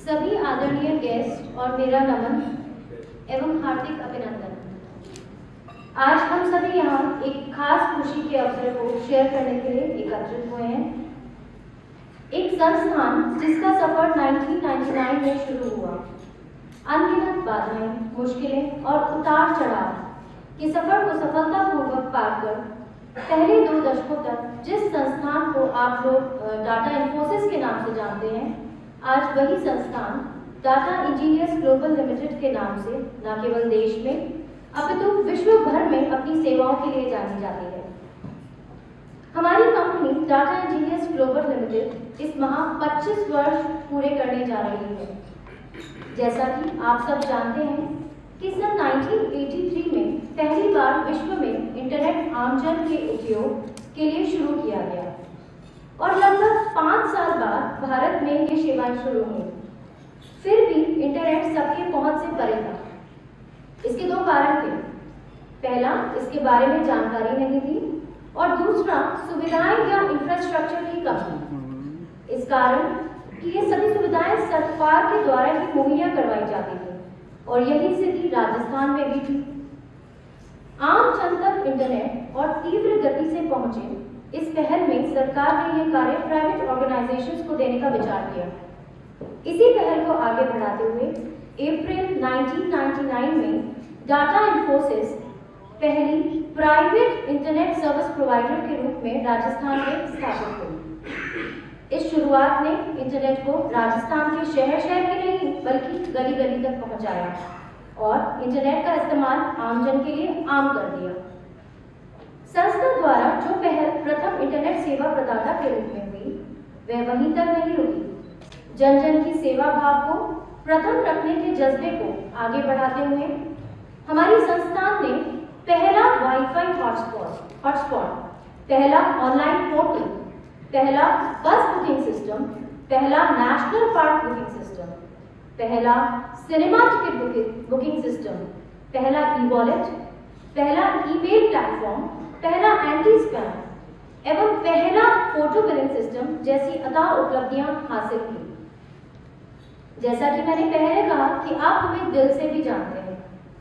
सभी आदरणीय गेस्ट और मेरा नमन एवं हार्दिक अभिनंदन। आज हम सभी यहाँ एक खास खुशी के अवसर को शेयर करने के लिए एकत्रित हुए हैं। एक संस्थान जिसका सफर 1999 में शुरू हुआ, अनगिनत बाधाएं, मुश्किलें और उतार चढ़ाव के सफर को सफलतापूर्वक पार कर पहले 2 दशकों तक जिस संस्थान को आप लोग डाटा इन्फोसिस के नाम से जानते हैं, आज वही संस्थान डाटा इंजीनियर्स ग्लोबल लिमिटेड के नाम से न केवल देश में अपितु विश्व भर में अपनी सेवाओं के लिए जानी जाती है। हमारी company data engineers global limited इस माह 25 वर्ष पूरे करने जा रही है। जैसा कि आप सब जानते हैं कि सन 1983 में पहली बार विश्व में इंटरनेट आमजन के उपयोग के लिए शुरू किया गया और लगभग 5 साल बाद भारत में ये सेवाएं शुरू हुई। फिर भी इंटरनेट सबके पहुंच से परे था। इसके 2 कारण थे। पहला, इसके बारे में जानकारी नहीं थी और दूसरा, सुविधाएं या इंफ्रास्ट्रक्चर की कमी। इस कारण कि ये सभी सुविधाएं सरकार के द्वारा ही मुहैया करवाई जाती थी और यही स्थिति राजस्थान में भी थी। आम जन तक इंटरनेट और तीव्र गति से पहुंचे, इस पहल में सरकार ने यह कार्य प्राइवेट ऑर्गेनाइजेशंस को देने का विचार किया। इसी पहल को आगे बढ़ाते हुए अप्रैल 1999 में डाटा इन्फोसिस पहली प्राइवेट इंटरनेट सर्विस प्रोवाइडर के रूप में राजस्थान में स्थापित हुई। इस शुरुआत ने इंटरनेट को राजस्थान के शहर शहर ही नहीं बल्कि गली गली तक पहुंचाया और इंटरनेट का इस्तेमाल आमजन के लिए आम कर दिया। संस्था द्वारा जो पहल प्रथम इंटरनेट सेवा प्रदाता के रूप में हुई, वह वहीं तक नहीं रुकी। जन जन की सेवा भाव को प्रथम रखने के जज्बे को आगे बढ़ाते हुए हमारी संस्थान ने पहला वाईफाई हॉटस्पॉट, पहला ऑनलाइन पोर्टल, पहला बस बुकिंग सिस्टम, पहला नेशनल पार्क बुकिंग सिस्टम, पहला सिनेमा टिकट बुकिंग सिस्टम, पहला ई-वॉलेट, पहला ईमेल प्लेटफॉर्म, पहला एंटी स्पैम एवं पहला फोटो बिलिंग सिस्टम जैसी अथाह उपलब्धियां हासिल की। जैसा कि मैंने पहले कहा कि आप हमें दिल से भी जानते हैं,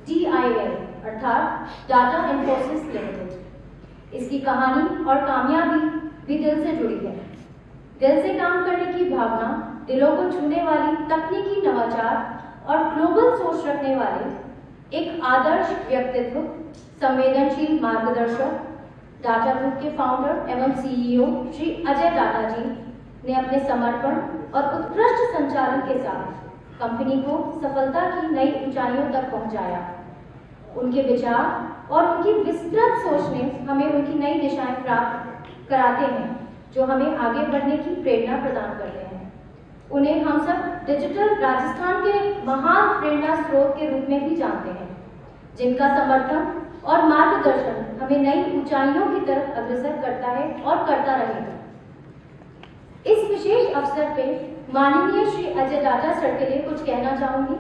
DIL अर्थात डाटा इन्फोसिस लिमिटेड। इसकी कहानी और कामयाबी भी दिल से जुड़ी है। दिल से काम करने की भावना, दिलों को छूने वाली तकनीकी नवाचार और ग्लोबल सोच रखने वाले एक आदर्श व्यक्तित्व, संवेदनशील मार्गदर्शक, डाटा ग्रुप के फाउंडर एवं CEO श्री अजय डाटा जी ने अपने समर्पण और उत्कृष्ट संचालन के साथ कंपनी को सफलता की नई ऊंचाइयों तक पहुंचाया। उनके विचार और उनकी विस्तृत सोच ने हमें उनकी नई दिशाएं प्राप्त कराते हैं, जो हमें आगे बढ़ने की प्रेरणा प्रदान करते हैं। उन्हें हम सब डिजिटल राजस्थान के महान प्रेरणा स्रोत के रूप में भी जानते हैं, जिनका समर्थन और मार्गदर्शन हमें नई ऊंचाइयों की तरफ अग्रसर करता है और करता रहेगा। इस विशेष अवसर पे माननीय श्री अजय डाटा सर के लिए कुछ कहना चाहूंगी।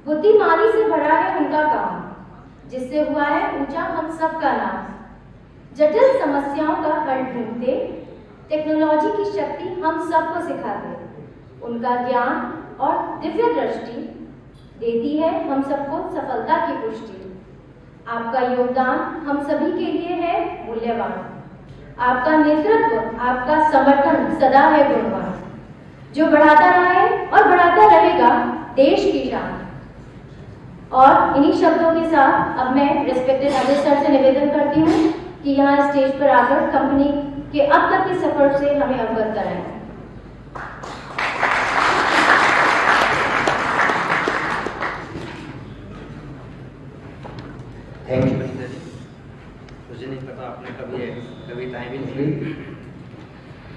बुद्धिमानी से भरा है उनका काम, जिससे हुआ है ऊंचा हम सबका नाम। जटिल समस्याओं का हल ढूंढते, टेक्नोलॉजी की शक्ति हम सबको सिखाते। उनका ज्ञान और दिव्य दृष्टि देती है हम सबको सफलता की पुष्टि। आपका योगदान हम सभी के लिए है मूल्यवान। आपका नेतृत्व, आपका समर्थन सदा है गुणवान, जो बढ़ाता रहा है और बढ़ाता रहेगा देश की शान। और इन्हीं शब्दों के साथ अब मैं रिस्पेक्टेड अजय सर से निवेदन करती हूँ कि यहाँ स्टेज पर आकर कंपनी के अब तक के सफर से हमें अवगत कराएं। Thank you Mahendra ji. मुझे नहीं पता आपने कभी टाइम भी लिखी।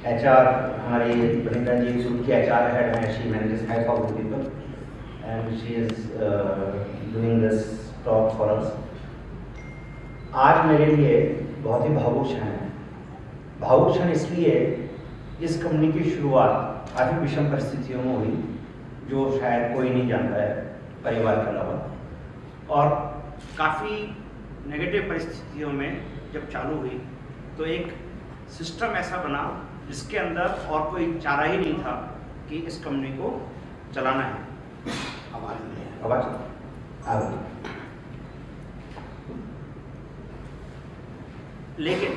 HR हमारी महेंद्र जी ग्रुप की HR हेड हैं, she manages 5,000 people and she is doing this talk for us. आज मेरे लिए बहुत ही भावुक क्षण है। भावुक क्षण इसलिए इस कंपनी की शुरुआत काफ़ी विषम परिस्थितियों में हुई, जो शायद कोई नहीं जानता है परिवार के अलावा, और काफ़ी नेगेटिव परिस्थितियों में जब चालू हुई तो एक सिस्टम ऐसा बना जिसके अंदर और कोई चारा ही नहीं था कि इस कंपनी को चलाना है। आवाज लेकिन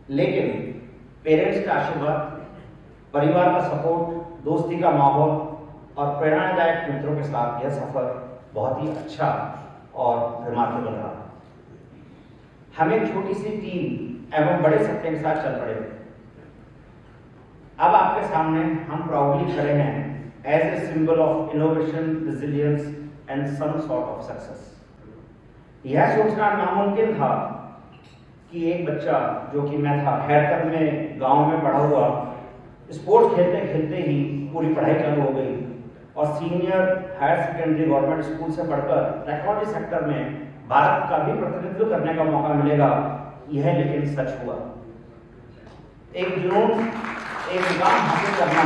लेकिन पेरेंट्स का आशीर्वाद, परिवार का सपोर्ट, दोस्ती का माहौल और प्रेरणादायक मित्रों के साथ यह सफर बहुत ही अच्छा और रिमार्केबल रहा। हम एक छोटी सी टीम एवं बड़े सपने के साथ चल पड़े। अब आपके सामने हम प्राउडली खड़े हैं as a symbol of innovation, resilience and some sort of success. यह सोचना नामुमकिन था कि एक बच्चा जो कि मैं था, हैदर में गांव में पढ़ा हुआ, स्पोर्ट्स खेलते खेलते ही पूरी पढ़ाई चालू हो गई और senior higher secondary government school से पढ़कर टेक्नोलॉजी सेक्टर में भारत का भी प्रतिनिधित्व करने का मौका मिलेगा, यह लेकिन सच हुआ। एक जुनून, एक मुकाम हासिल करना,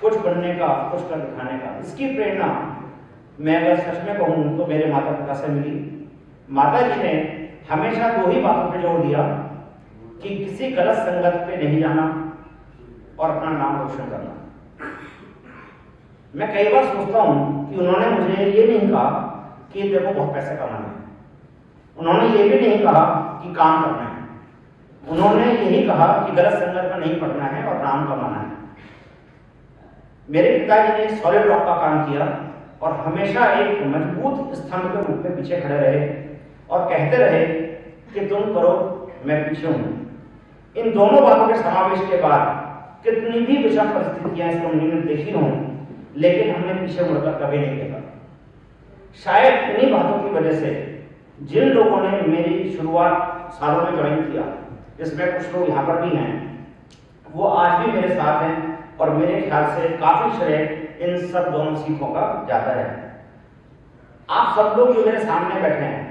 कुछ बनने का, कुछ कर दिखाने का, इसकी प्रेरणा मैं अगर सच में कहूं तो मेरे माता पिता से मिली। माता जी ने हमेशा दो ही बातों पे जोर दिया कि किसी गलत संगत पे नहीं जाना और अपना नाम रोशन करना। मैं कई बार सोचता हूं कि उन्होंने मुझे ये नहीं कहा कि देखो बहुत पैसे कमाना है, उन्होंने ये भी नहीं कहा कि काम करना है, उन्होंने यही कहा कि गलत संगत में नहीं पड़ना है और नाम कमाना है। मेरे पिताजी ने सॉलिड रॉक का काम किया और हमेशा एक मजबूत स्तंभ के रूप में पीछे खड़े रहे और कहते रहे कि तुम करो, मैं पीछे हूं। इन दोनों बातों के समावेश के बाद कितनी भी विषम परिस्थितियां इस कंपनी में देखी हों, लेकिन हमने पीछे मुड़कर कभी नहीं देखा। शायद इन्हीं बातों की वजह से जिन लोगों ने मेरी शुरुआत सालों में ज्वाइन किया, जिसमें कुछ लोग यहाँ पर भी हैं, वो आज भी मेरे साथ हैं और मेरे ख्याल से काफी श्रेय इन सब दोनों सीखों का जाता है। आप सब लोग जो मेरे सामने बैठे हैं,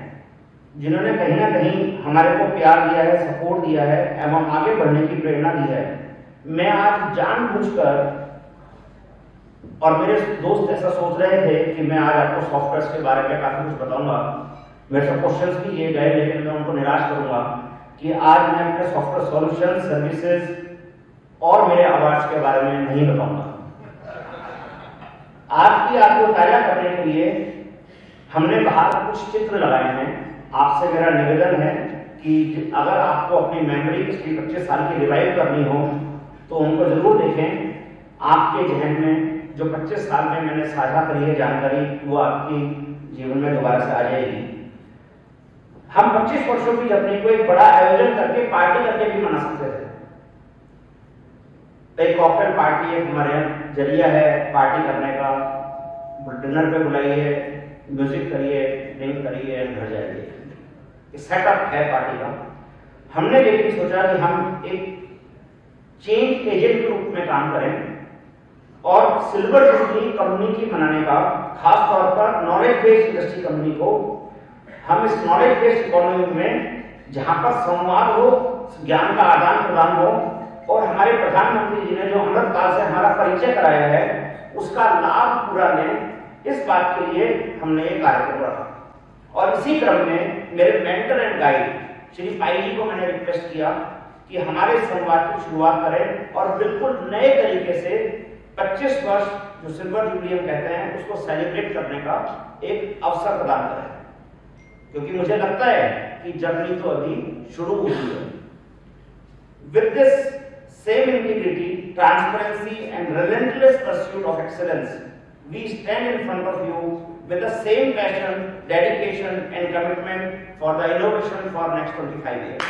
जिन्होंने कहीं ना कहीं हमारे को प्यार दिया है, सपोर्ट दिया है एवं आगे बढ़ने की प्रेरणा दी है, मैं आज जानबूझकर, और मेरे दोस्त ऐसा सोच रहे थे कि मैं आज आपको सॉफ्टवेयर के बारे में काफी कुछ बताऊंगा, मेरे से क्वेश्चंस भी किए गए, लेकिन मैं उनको निराश करूंगा कि आज मैं अपने सॉफ्टवेयर सॉल्यूशन, सर्विसेज और मेरे अवार्ड्स के बारे में नहीं बताऊंगा। आज की आपको ताजा करने के लिए हमने बाहर कुछ चित्र लगाए हैं। आपसे मेरा निवेदन है कि अगर आपको अपनी मेमोरी पिछली 25 साल की रिवाइव करनी हो तो उनको जरूर देखें। आपके जहन में जो 25 साल में मैंने साझा करी है जानकारी, वो आपकी जीवन में दोबारा से आ जाएगी। हम 25 वर्षों की जर्नी को एक बड़ा आयोजन करके, पार्टी करके भी मना सकते थे। एक कॉकटेल पार्टी एक हमारे जरिया है पार्टी करने का, डिनर पे बुलाइए, म्यूजिक करिए, ड्रिंक करिए, घर जाइए, सेटअप है पार्टी का। हमने लेकिन सोचा कि हम एक चेंज एजेंट के रूप में काम करें और सिल्वर जुबली कंपनी की मनाने का, खास तौर पर नॉलेज बेस्ड इंडस्ट्री कंपनी को, हम इस नॉलेज बेस्ड इकोनॉमी में जहां पर संवाद हो, ज्ञान का आदान प्रदान हो और हमारे प्रधानमंत्री जी ने जो अमृत काल से हमारा परिचय कराया है उसका लाभ पूरा लें, इस बात के लिए हमने ये कार्यक्रम रखा। और इसी क्रम में मेरे मेंटर एंड गाइड श्री पाई जी को मैंने रिक्वेस्ट किया कि हमारे संवाद की शुरुआत करें और बिल्कुल नए तरीके से 25 वर्ष जो सिल्वर जुबली हम कहते हैं उसको सेलिब्रेट करने का एक अवसर प्रदान करें, क्योंकि मुझे लगता है कि जर्नी तो अभी शुरू हुई है। With this same integrity, transparency and relentless pursuit of excellence, we stand in front of you with the same passion, dedication and commitment for the innovation for next 25 years.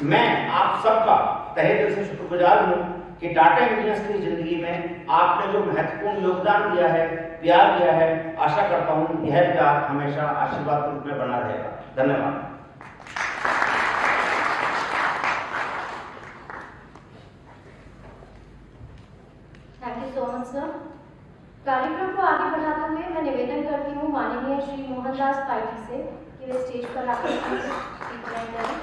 मैं आप सबका तहे दिल से शुक्रगुजार हूं कि टाटा इंजीनियर्स की जिंदगी में आपने जो महत्वपूर्ण योगदान दिया है, प्यार दिया है, आशा करता हूं यह प्यार हमेशा आशीर्वाद के रूप में बना रहेगा। धन्यवाद। Thank you so much, sir. कार्यक्रम को आगे बढ़ाते हुए मैं निवेदन करती हूँ माननीय श्री मोहनदास पाई जी से कि वे स्टेज पर आकर स्पीच करें।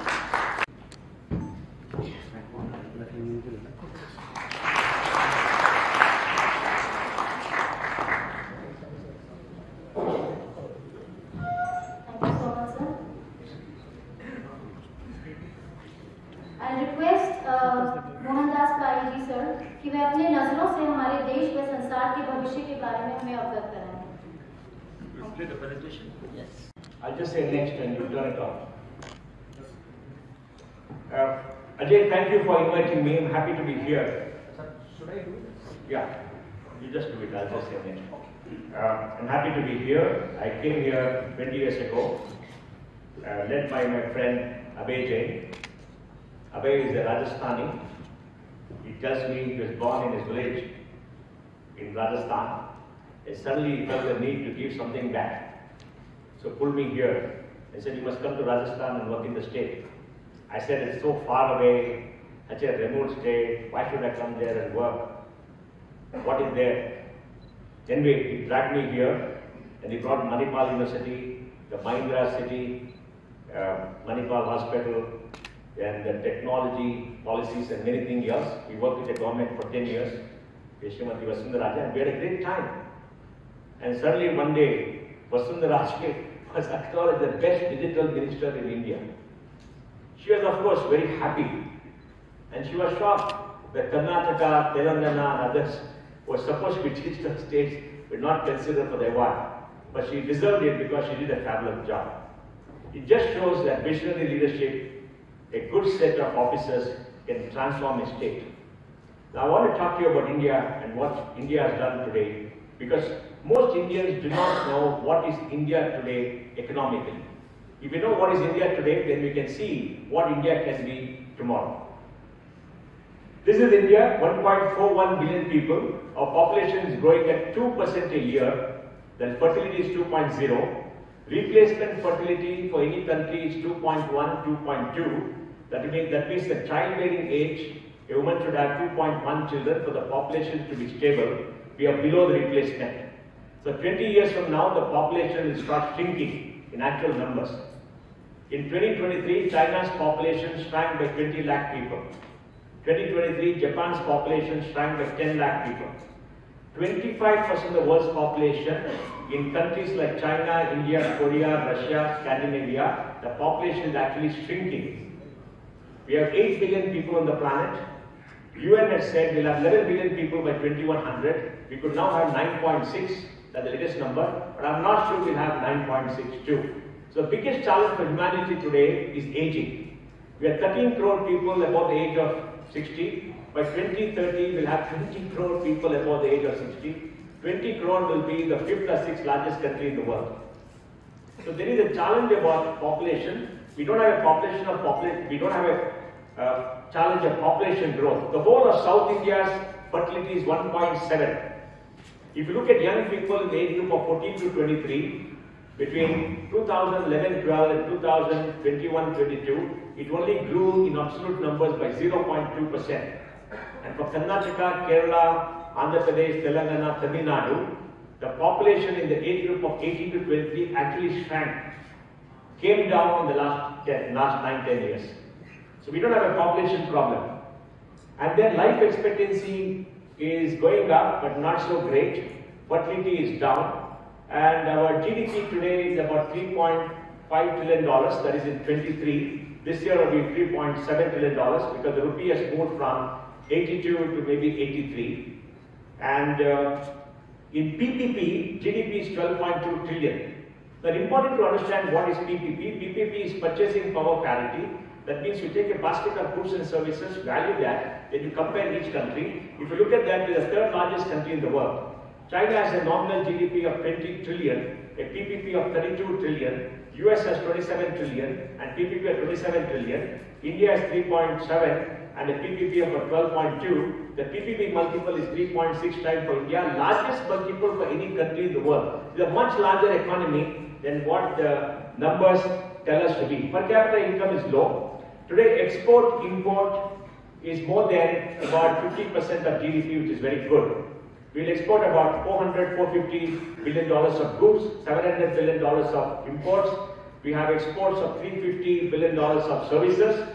मोहनदास पाई जी सर कि वे अपने नजरों से हमारे देश व संसार के भविष्य के बारे में हमें अवगत कराएं। Yes. I'll just say next and you turn it off. Ajay, thank you for inviting me. I'm happy to be here. Should I do this? Yeah, you just do it. I'll just say next. I'm happy to be here. I came here 20 years ago, led by my friend Abhay Jain. Abhay is a Rajasthani. He tells me he was born in his village in Rajasthan. And suddenly he felt the need to give something back. So pulled me here and said, you must come to Rajasthan and work in the state. I said, it's so far away, such a remote state, why should I come there and work? What is there? Anyway, he dragged me here and he brought Manipal University, the Mahindra City, Manipal Hospital, and the technology, policies and many things else. We worked with the government for 10 years, Srimati Vasundhara, and we had a great time. And suddenly one day, Vasundhara was acknowledged the best digital minister in India. She was of course very happy and she was shocked that Karnataka, Telangana and others were supposed to be digital states were not considered for the award. But she deserved it because she did a fabulous job. It just shows that visionary leadership, a good set of officers can transform a state. Now I want to talk to you about India and what India has done today, because most Indians do not know what is India today economically. If we know what is India today, then we can see what India can be tomorrow. This is India, 1.41 billion people. Our population is growing at 2% a year. Then fertility is 2.0. Replacement fertility for any country is 2.1, 2.2. That means the childbearing age, a woman should have 2.1 children for the population to be stable. We are below the replacement. So 20 years from now, the population will start shrinking in actual numbers. In 2023, China's population shrank by 20 lakh people. 2023, Japan's population shrank by 10 lakh people. 25% of the world's population in countries like China, India, Korea, Russia, Scandinavia, the population is actually shrinking. We have 8 billion people on the planet. UN has said we'll have 11 billion people by 2100. We could now have 9.6, that's the latest number, but I'm not sure we'll have 9.62. So the biggest challenge for humanity today is aging. We have 13 crore people above the age of 60. By 2030, we'll have 20 crore people above the age of 60. 20 crore will be the 5th or 6th largest country in the world. So there is a challenge about population. We don't have a population of population. We don't have a challenge of population growth. The whole of South India's fertility is 1.7. If you look at young people in the age group of 14 to 23, between 2011-12 and 2021-22, it only grew in absolute numbers by 0.2%. And for Karnataka, Kerala, Andhra Pradesh, Telangana, Tamil Nadu, the population in the age group of 18 to 23 actually shrank, came down in the last 9-10 years. So we don't have a population problem. And then life expectancy is going up, but not so great. Fertility is down. And our GDP today is about $3.5 trillion, that is in 23. This year will be $3.7 trillion because the rupee has moved from 82 to maybe 83. And in PPP, GDP is 12.2 trillion. Now, important to understand what is PPP. PPP is purchasing power parity. That means you take a basket of goods and services, value that, then you compare each country. If you look at that, we are the 3rd largest country in the world. China has a nominal GDP of 20 trillion, a PPP of 32 trillion, US has 27 trillion, and PPP of 27 trillion. India has 3.7 and a PPP of 12.2. The PPP multiple is 3.6 times for India, largest multiple for any country in the world. It's a much larger economy than what the numbers tell us to be. Per capita income is low. Today, export-import is more than about 50% of GDP, which is very good. We'll export about $450 billion of goods, $700 billion of imports. We have exports of $350 billion of services.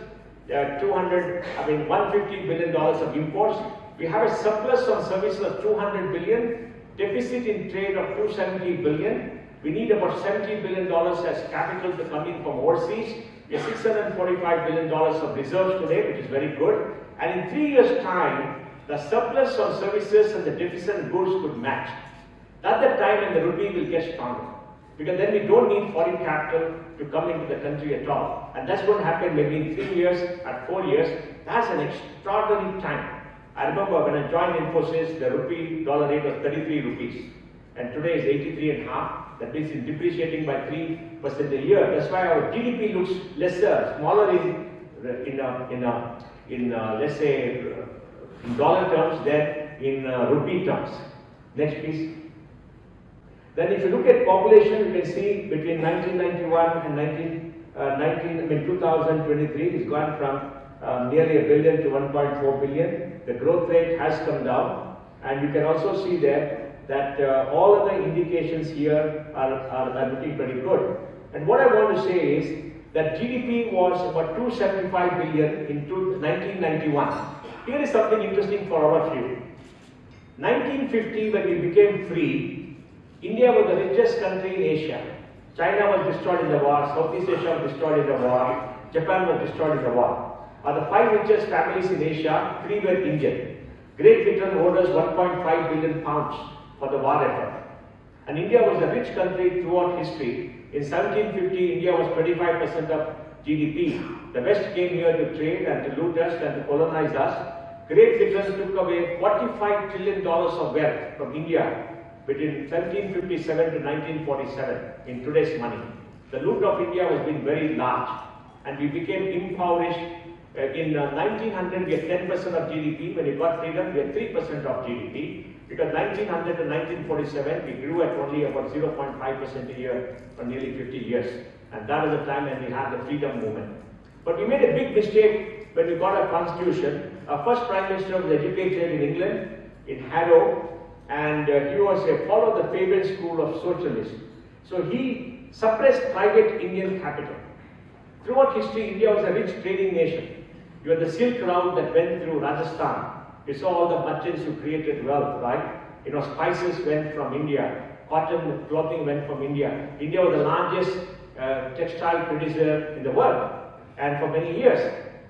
There are $150 billion of imports. We have a surplus on services of $200 billion, deficit in trade of $270 billion. We need about $70 billion as capital to come in from overseas. We have $645 billion of reserves today, which is very good. And in 3 years' time, the surplus on services and the deficit in goods could match. At that time, when the rupee will get stronger, because then we don't need foreign capital to come into the country at all. And that's going to happen maybe in 3 years, at 4 years. That's an extraordinary time. I remember when I joined Infosys, the rupee dollar rate was 33 rupees. And today is 83.5. That means it's depreciating by 3% a year. That's why our GDP looks lesser, smaller let's say, in dollar terms than in rupee terms. Next, please. Then if you look at population, you can see between 1991 and 2023, it's gone from nearly 1 billion to 1.4 billion. The growth rate has come down, and you can also see there that all of the indications here are looking pretty good. And what I want to say is that GDP was about 275 billion in 1991. Here is something interesting for all of you. 1950, when we became free, India was the richest country in Asia. China was destroyed in the war, Southeast Asia was destroyed in the war, Japan was destroyed in the war. Of the 5 richest families in Asia, 3 were Indian. Great Britain owed us 1.5 billion pounds for the war effort. And India was a rich country throughout history. In 1750, India was 25% of GDP. The West came here to trade and to loot us and to colonize us. Great Britain took away $45 trillion of wealth from India between 1757 to 1947 in today's money. The loot of India was being very large, and we became impoverished. In 1900, we had 10% of GDP. When we got freedom, we had 3% of GDP. Because 1900 to 1947, we grew at only about 0.5% a year for nearly 50 years. And that was the time when we had the freedom movement. But we made a big mistake when we got our constitution. Our first Prime Minister was educated in England, in Harrow, and he was a follow the Fabian school of socialism. So he suppressed private Indian capital. Throughout history, India was a rich trading nation. You had the Silk Route that went through Rajasthan. You saw all the merchants who created wealth, right? Spices went from India. Cotton clothing went from India. India was the largest textile producer in the world. And for many years,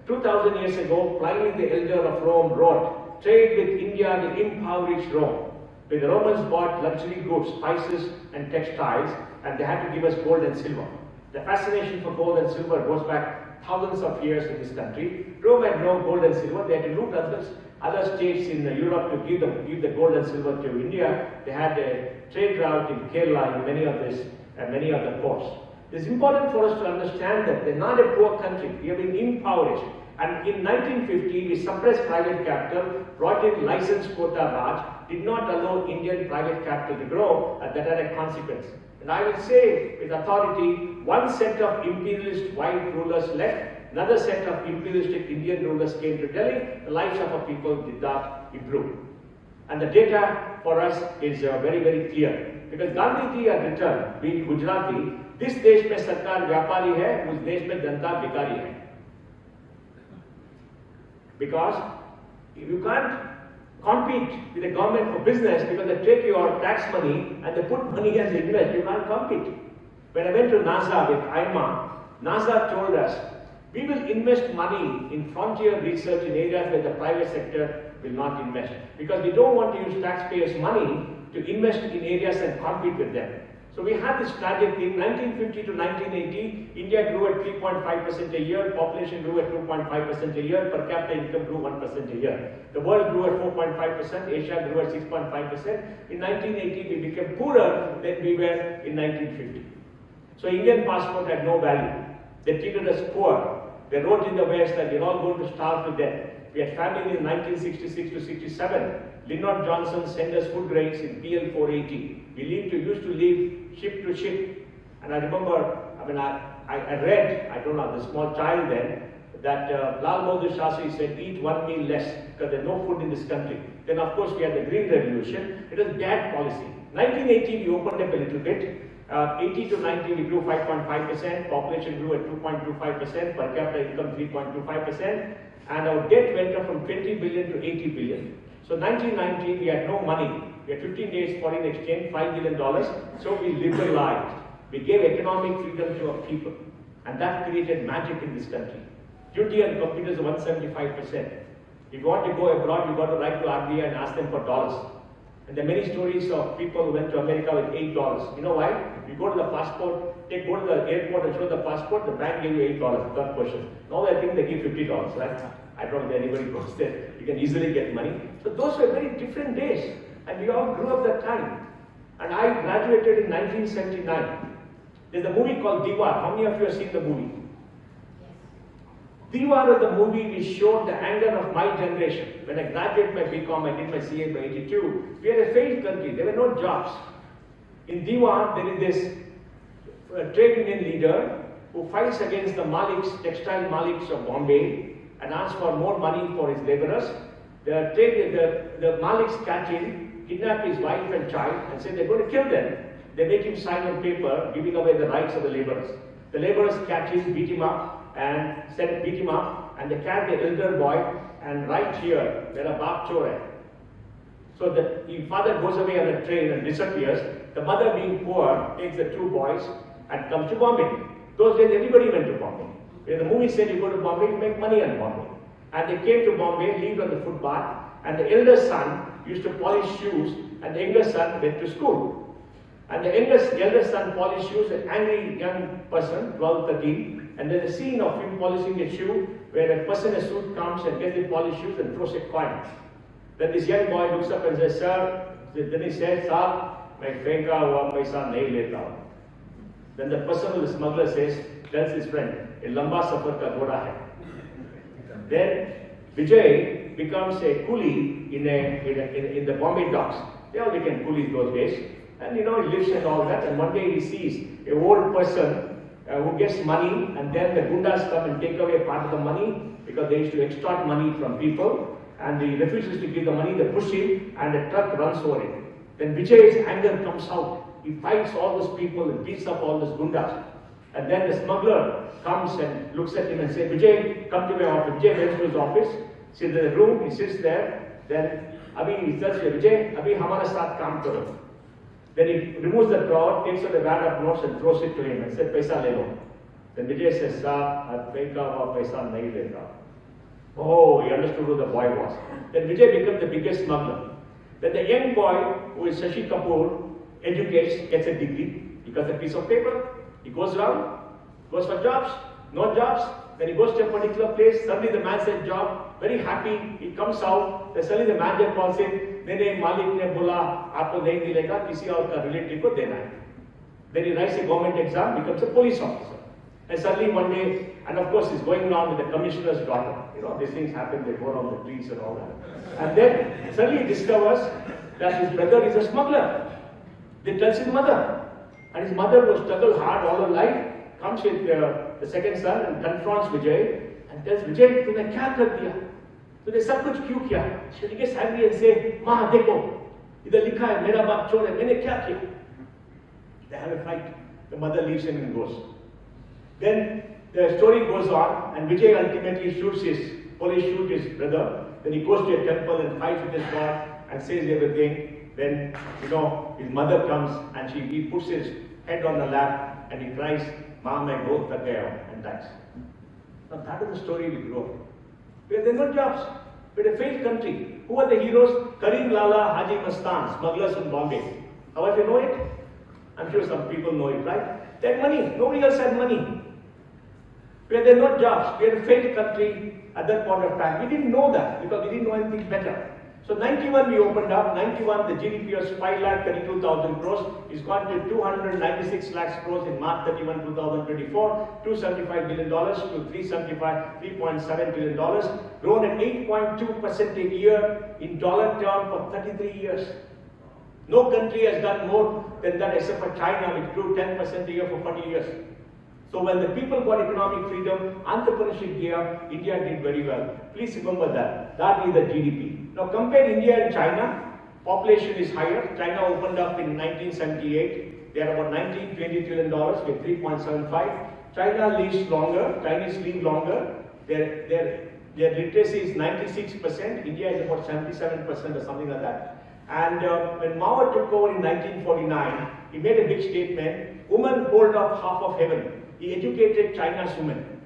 2000 years ago, Pliny the Elder of Rome wrote, "Trade with India will impoverish Rome." When the Romans bought luxury goods, spices and textiles, and they had to give us gold and silver. The fascination for gold and silver goes back thousands of years in this country. Rome had no gold and silver. They had to loot other states in Europe to give the gold and silver to India. They had a trade route in Kerala in many of the ports. It's important for us to understand that they're not a poor country. We have been impoverished. And in 1950, we suppressed private capital, brought in licensed quota Raj, did not allow Indian private capital to grow, and that had a consequence. And I will say with authority, one set of imperialist white rulers left, another set of imperialistic Indian rulers came to Delhi, the lives of our people did not improve. And the data for us is very, very clear. Because Gandhi ji had written, being Gujarati, this desh mein sarkar vyapari hai, us desh mein janta bhikari hai. Because you can't compete with the government for business because they take your tax money and they put money as invest. You can't compete. When I went to NASA with IMA, NASA told us, we will invest money in frontier research in areas where the private sector will not invest. Because we don't want to use taxpayers' money to invest in areas and compete with them. So we had this tragic thing, 1950 to 1980, India grew at 3.5% a year, population grew at 2.5% a year, per capita income grew 1% a year. The world grew at 4.5%, Asia grew at 6.5%. In 1980, we became poorer than we were in 1950. So Indian passport had no value. They treated us poor. They wrote in the West that we're all going to starve to death. We had famine in 1966 to 67. Lyndon Johnson sent us food grains in PL 480. We used to live ship to ship. And I remember, I read, I don't know, the small child then, that Lal Bahadur Shastri said, eat one meal less because there's no food in this country. Then of course we had the Green Revolution. It was bad policy. 1980 we opened up a little bit. 80 to 90 we grew 5.5%, population grew at 2.25%, per capita income 3.25%, and our debt went up from 20 billion to 80 billion. So 1990 we had no money. We had 15 days foreign exchange, $5 billion. So we liberalized. We gave economic freedom to our people. And that created magic in this country. Duty on computers 175%. If you want to go abroad, you got to write to RBI and ask them for dollars. And there are many stories of people who went to America with $8. You know why? You go to the passport, go to the airport and show the passport, the bank gave you $8. Third question. Now I think they give $50, right? I don't know if anybody goes there. You can easily get money. So those were very different days. And we all grew up that time. And I graduated in 1979. There's a movie called Diwar. How many of you have seen the movie? Yes. Diwar was the movie which showed the anger of my generation. When I graduated my BCom, I did my CA by 82. We had a failed country. There were no jobs. In Diwar, there is this trade union leader who fights against the Maliks, textile Maliks of Bombay, and asks for more money for his laborers. The Maliks catch him, kidnap his wife and child, and say they're going to kill them. They make him sign on paper, giving away the rights of the laborers. The laborers catch him, beat him up, and they carry the elder boy, and right here, there are Baap Chore. So the father goes away on a train and disappears. The mother, being poor, takes the two boys and comes to Bombay. Those days, everybody went to Bombay. When the movie said you go to Bombay, you make money on Bombay. And they came to Bombay, lived on the footpath, and the elder son used to polish shoes, and the younger son went to school. And the elder son polished shoes, an angry young person, 12, 13, and there's a scene of him polishing a shoe where a person in a suit comes and gets the polished shoes and throws a coin. Then this young boy looks up and says, sir, then he says, Saab, main fenka hua paisa nahi leta. Then the person who the smuggler says, tells his friend, a lamba safar ka ghoda hai. Then Vijay becomes a coolie in the Bombay docks. They all became coolies those days. And he lives and all that. And one day he sees an old person who gets money, and then the gundas come and take away part of the money because they used to extort money from people. And he refuses to give the money, they push him, and the truck runs over it. Then Vijay's anger comes out. He fights all those people and beats up all those gundas. And then the smuggler comes and looks at him and says, Vijay, come to my office. Vijay went to his office, sits in the room, he sits there. Then he tells Vijay, Abhi hamara saath kaam karo. Then he removes the drawer, takes out the bag of notes and throws it to him and says, Paisa le lo. Then Vijay says, Saab, fenka hua paisa nahi leta. Oh, he understood who the boy was. Then Vijay becomes the biggest smuggler. Then the young boy, who is Shashi Kapoor, educates, gets a degree. He gets a piece of paper. He goes around, goes for jobs, no jobs. Then he goes to a particular place. Suddenly the man says job, very happy. He comes out. Then suddenly the manager calls him. Mene Malik ne bola, aapko nahi milega, kisi aur ka relative ko dena hai. Then he writes a government exam, becomes a police officer. And suddenly one day, and of course he's going around with the commissioner's daughter. These things happen, they go around the trees and all that. And then suddenly he discovers that his brother is a smuggler. Then tells his mother. And his mother, who struggled hard all her life, comes with the second son and confronts Vijay and tells Vijay, tune kya kar diya? Tune sab kuch kyun kiya? So he gets angry and says, Ma, dekho, idhar likha hai, mera baap chor hai, maine kya kiya? They have a fight. The mother leaves him and goes. Then the story goes on, and Vijay ultimately shoots his brother. Then he goes to a temple and fights with his God and says everything. Then, his mother comes and he puts his head on the lap and he cries, Ma, main bahut thak gaya, and dies. Now that is the story we grew up. There are no jobs. We're a failed country. Who are the heroes? Karim Lala, Haji Mastan, smugglers from Bombay. How do you know it? I'm sure some people know it, right? They had money. Nobody else had money. Where there are no jobs. We are a failed country at that point of time. We didn't know that because we didn't know anything better. So 91 we opened up. 91 the GDP was 5,32,000 crores. It's gone to 296 lakhs crores in March 31, 2024. $275 billion to $3.7 billion. Grown at 8.2% a year in dollar term for 33 years. No country has done more than that except for China, which grew 10% a year for 40 years. So when the people got economic freedom, entrepreneurship here, India did very well. Please remember that. That is the GDP. Now compare India and China. Population is higher. China opened up in 1978. They are about $19-20 trillion with 3.75. China lives longer. Chinese live longer. Their literacy is 96%. India is about 77% or something like that. And when Mao took over in 1949, he made a big statement, women hold up half of heaven. He educated China's women,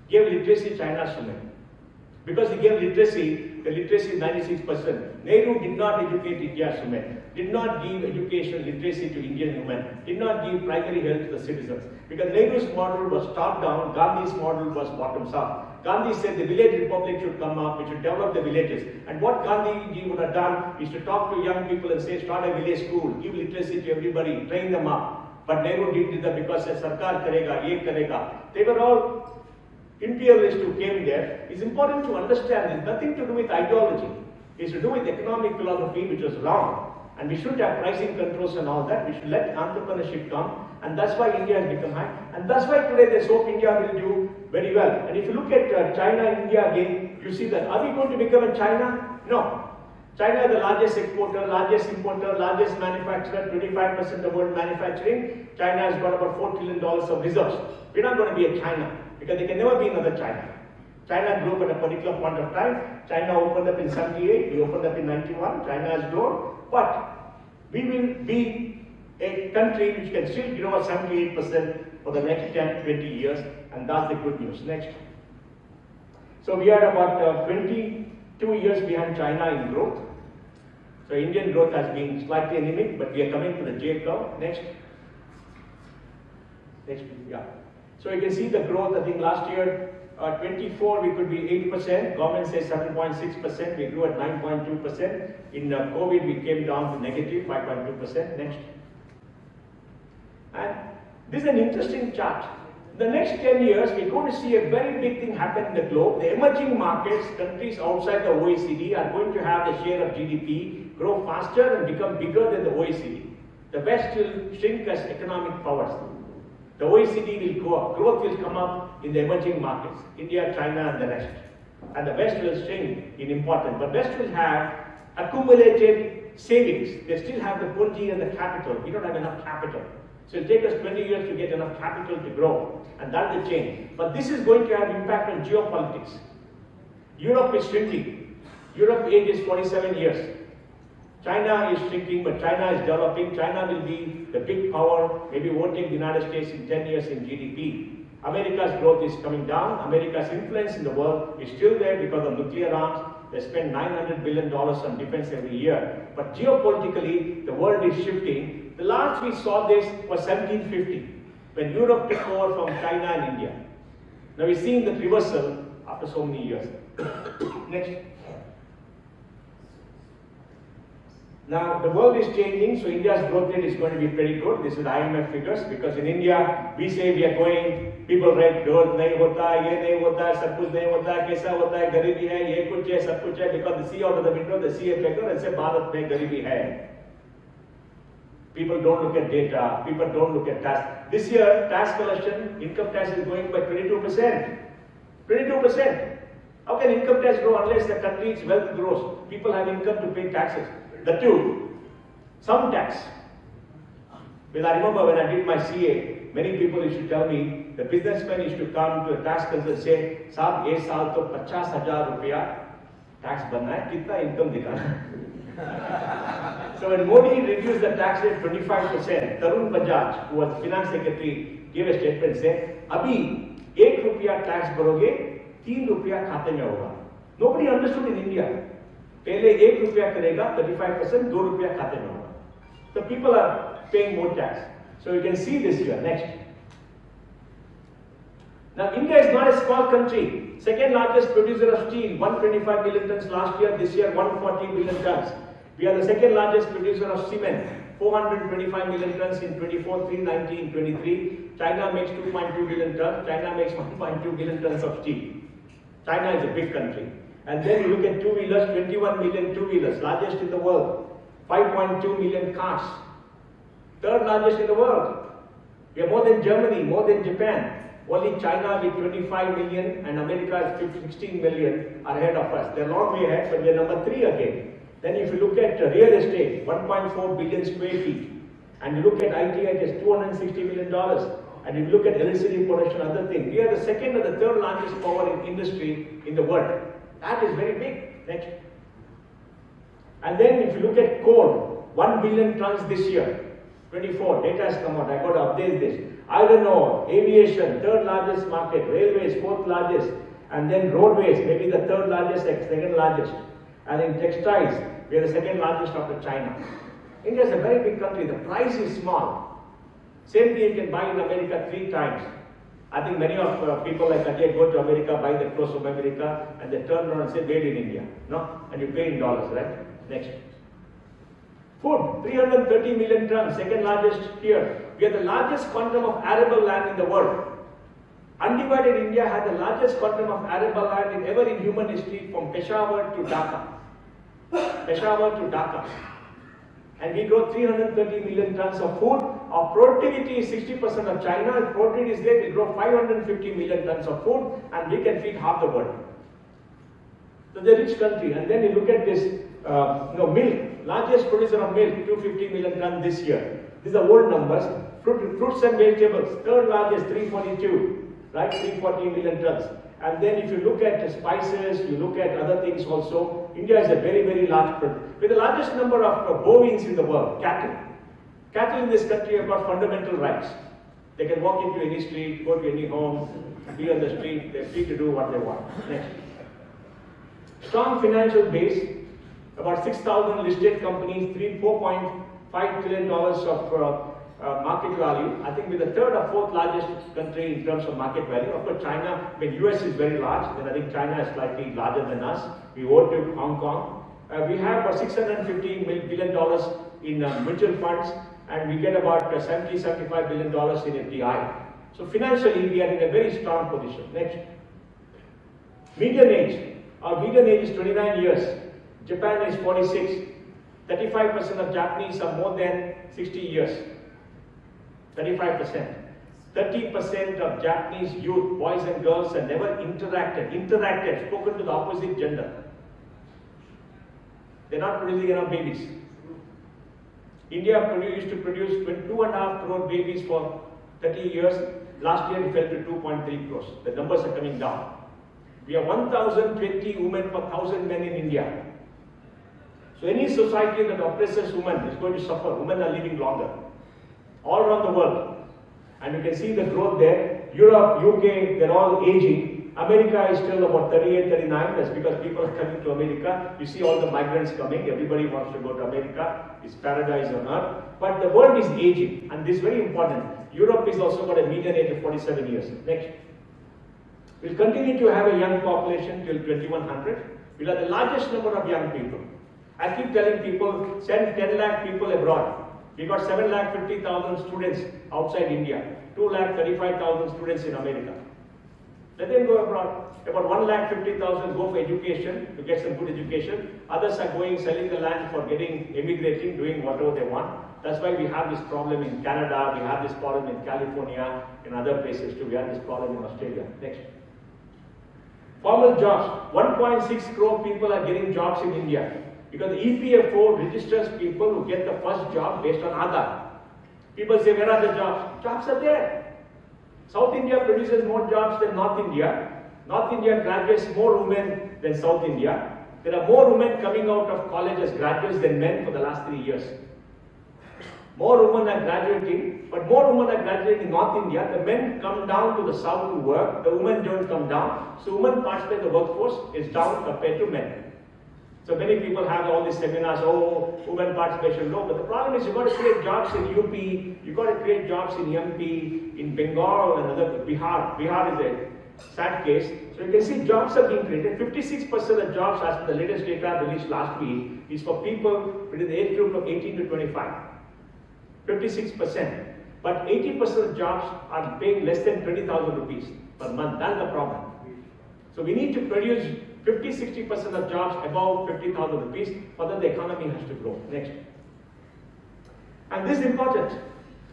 gave literacy to China's women. Because he gave literacy, the literacy is 96%. Nehru did not educate India's women, did not give education literacy to Indian women, did not give primary health to the citizens. Because Nehru's model was top down, Gandhi's model was bottoms up. Gandhi said the village republic should come up, we should develop the villages. And what Gandhi would have done is to talk to young people and say, start a village school, give literacy to everybody, train them up. But Nehru did that because Sarkar karega, ye karega. They were all imperialists who came there. It's important to understand it's nothing to do with ideology. It's to do with economic philosophy, which was wrong. And we should have pricing controls and all that. We should let entrepreneurship come. And that's why India has become high. And that's why today they hope India will do very well. And if you look at China and India again, you see that are we going to become a China? No. China is the largest exporter, largest importer, largest manufacturer, 25% of the world manufacturing. China has got about $4 trillion of reserves. We're not going to be a China because there can never be another China. China grew up at a particular point of time. China opened up in 78, we opened up in 91. China has grown, but we will be a country which can still grow at 78% for the next 10 to 20 years, and that's the good news. Next. So we are about 22 years behind China in growth. So Indian growth has been slightly anemic, but we are coming to the J curve. Next. Next, yeah. So you can see the growth. I think last year, 24 we could be 8%. Government says 7.6%. We grew at 9.2%. In COVID, we came down to negative 5.2%. Next. And this is an interesting chart. The next 10 years, we're going to see a very big thing happen in the globe. The emerging markets, countries outside the OECD, are going to have the share of GDP grow faster and become bigger than the OECD. The West will shrink as economic powers. The OECD will go up. Growth will come up in the emerging markets, India, China, and the rest. And the West will shrink in importance. But West will have accumulated savings. They still have the punji and the capital. We don't have enough capital. So it'll take us 20 years to get enough capital to grow. And that's the change. But this is going to have impact on geopolitics. Europe is shrinking. Europe age is 47 years. China is shrinking, but China is developing. China will be the big power, maybe overtake the United States in 10 years in GDP. America's growth is coming down. America's influence in the world is still there because of nuclear arms. They spend $900 billion on defense every year. But geopolitically, the world is shifting. The last we saw this was 1750, when Europe took over from China and India. Now we're seeing the reversal after so many years. Next. Now the world is changing, so India's growth rate is going to be pretty good. This is IMF figures, because in India, we say we are going, people write, growth nahi hota, ye nahi hota, sab kuch nahi hota, kaisa hota hai, garibi hai, ye kuch hai, sab kuch hai, because they see out of the window, they see a figure and say, Bharat mein garibi hai. People don't look at data, people don't look at tax. This year, tax collection, income tax is going by 22%. 22%. How can income tax grow unless the country's wealth grows? People have income to pay taxes. The two, some tax. When I remember when I did my CA, many people used to tell me, the businessmen used to come to a tax council and say, Saab, ye saal to 50,000 rupiya tax banna hai, kitna income dikhana? So when Modi reduced the tax rate 25%, Tarun Bajaj, who was finance secretary, gave a statement and said, Abhi, 1 rupiya tax bharoge, 3 rupiya khate mein hoga. Nobody understood in India. Pehle 1 rupiya karega, 35%, 2 rupiya khate mein hoga. So people are paying more tax. So you can see this here. Next. Now India is not a small country. Second largest producer of steel, 125 million tons last year, this year 140 million tons. We are the second largest producer of cement, 425 million tons in 24, 390 in 23. China makes 2.2 billion tons. China makes 1.2 billion tons of steel. China is a big country. And then you look at two-wheelers, 21 million two-wheelers, largest in the world. 5.2 million cars, third largest in the world. We are more than Germany, more than Japan. Only China with 25 million and America is 16 million are ahead of us. They're a long way ahead, but we are number 3 again. Then if you look at real estate, 1.4 billion square feet. And you look at IT, it is $260 million. And if you look at electricity production, other things, we are the second or the third largest power in industry in the world. That is very big. Next. And then if you look at coal, 1 billion tons this year. 24, data has come out, I got to update this. Iron ore, aviation, third largest market, railways, fourth largest, and then roadways, maybe the third largest, second largest. And in textiles, we are the second largest after China. India is a very big country, the price is small. Same thing you can buy in America 3 times. I think many of people like Ajay go to America, buy the clothes from America, and they turn around and say, made in India. No? And you pay in dollars, right? Next. Food, 330 million tons, second largest here. We are the largest quantum of arable land in the world. Undivided India had the largest quantum of arable land ever in human history from Peshawar to Dhaka. Peshawar to Dhaka. And we grow 330 million tons of food. Our productivity is 60% of China. If productivity is there, we grow 550 million tons of food and we can feed half the world. So they're a rich country. And then you look at this, milk. Largest producer of milk, 250 million tons this year. These are old numbers. Fruits and vegetables, third largest, 342, right? 340 million tons. And then if you look at spices, you look at other things also, India is a very, very large producer. With the largest number of bovines in the world, cattle. Cattle in this country have got fundamental rights. They can walk into any street, go to any home, be on the street, they're free to do what they want. Next. Strong financial base. About 6,000 listed companies, $4.5 trillion of market value. I think we're the third or fourth largest country in terms of market value. Of course, China, US is very large, then I think China is slightly larger than us. We owe to Hong Kong. We have about $650 billion in mutual funds, and we get about $75 billion in FDI. So financially, we are in a very strong position. Next. Median age. Our median age is 29 years. Japan is 46. 35% of Japanese are more than 60 years. 35%. 30% of Japanese youth, boys and girls, have never interacted, spoken to the opposite gender. They're not producing enough babies. India used to produce 2.5 crore babies for 30 years. Last year it fell to 2.3 crores. The numbers are coming down. We have 1,020 women per 1,000 men in India. So any society that oppresses women is going to suffer. Women are living longer. All around the world. And you can see the growth there. Europe, UK, they're all aging. America is still about 38, 39. That's because people are coming to America. You see all the migrants coming. Everybody wants to go to America. It's paradise on earth. But the world is aging. And this is very important. Europe is also got a median age of 47 years. Next. We'll continue to have a young population till 2100. We'll have the largest number of young people. I keep telling people, send 10 lakh people abroad. We got 7,50,000 students outside India, 2,35,000 students in America. Let them go abroad. About 1,50,000 go for education, to get some good education. Others are going, selling the land for emigrating, doing whatever they want. That's why we have this problem in Canada, we have this problem in California, in other places too. We have this problem in Australia. Next. Formal jobs. 1.6 crore people are getting jobs in India. Because the EPFO registers people who get the first job based on Aadhaar. People say, where are the jobs? Jobs are there. South India produces more jobs than North India. North India graduates more women than South India. There are more women coming out of college as graduates than men for the last 3 years. More women are graduating, but more women are graduating in North India. The men come down to the south to work. The women don't come down. So women participate in the workforce is down compared to men. So many people have all these seminars, oh, women participation low, but the problem is you've got to create jobs in UP, you've got to create jobs in MP, in Bengal and other, Bihar. Bihar is a sad case. So you can see jobs are being created. 56% of jobs, as per the latest data released last week, is for people within the age group of 18 to 25. 56%. But 80% of jobs are paying less than 20,000 rupees per month. That's the problem. So we need to produce 50-60% of jobs above 50,000 rupees, for that the economy has to grow. Next. And this is important.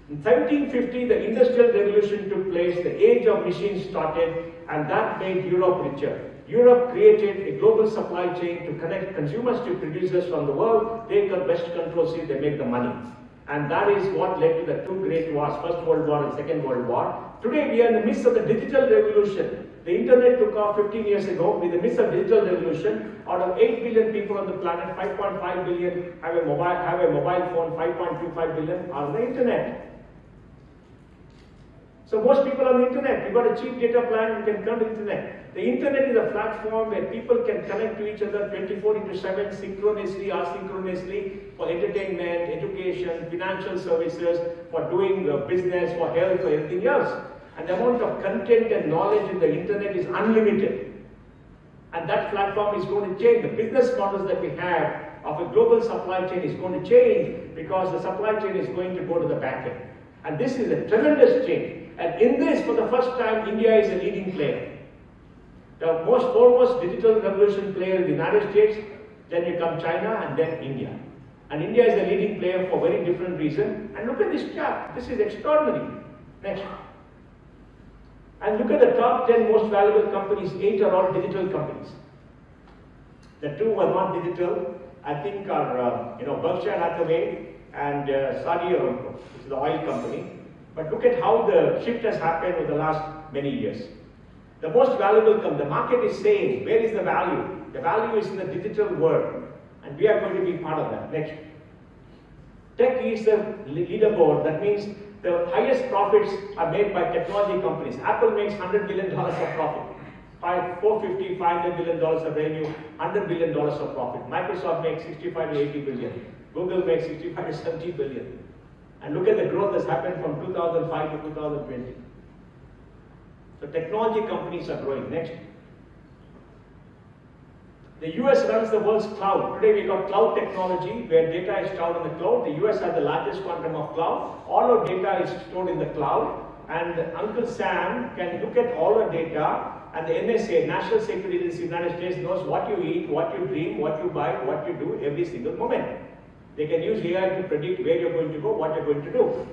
In 1750, the Industrial Revolution took place, the age of machines started, and that made Europe richer. Europe created a global supply chain to connect consumers to producers from the world. They best control, see, they make the money. And that is what led to the two great wars, First World War and Second World War. Today we are in the midst of the digital revolution. The internet took off 15 years ago. In the midst of digital revolution, out of 8 billion people on the planet, 5.5 billion have a mobile phone, 5.25 billion are on the internet. So most people on the internet, you got a cheap data plan, you can come to the internet. The internet is a platform where people can connect to each other 24/7, synchronously, asynchronously, for entertainment, education, financial services, for doing business, for health, for everything else. And the amount of content and knowledge in the internet is unlimited. And that platform is going to change. The business models that we have of a global supply chain is going to change because the supply chain is going to go to the back end. And this is a tremendous change. And in this, for the first time, India is a leading player. The most foremost digital revolution player in the United States, then you come China, and then India. And India is a leading player for very different reasons. And look at this chart. This is extraordinary. Next. And look at the top 10 most valuable companies. 8 are all digital companies. The 2 are not digital, I think, are Berkshire Hathaway and Saudi Aramco, which is the oil company. But look at how the shift has happened over the last many years. The most valuable company, the market is saying, where is the value? The value is in the digital world. And we are going to be part of that. Next. Tech is the leaderboard. That means the highest profits are made by technology companies. Apple makes $100 billion of profit. $450, $500 billion of revenue, $100 billion of profit. Microsoft makes 65 to 80 billion. Google makes 65 to 70 billion. And look at the growth that's happened from 2005 to 2020. So technology companies are growing. Next. The US runs the world's cloud. Today we got cloud technology where data is stored in the cloud. The US has the largest quantum of cloud. All our data is stored in the cloud. And Uncle Sam can look at all our data, and the NSA, National Security Agency of the United States, knows what you eat, what you dream, what you buy, what you do every single moment. They can use AI to predict where you're going to go, what you're going to do.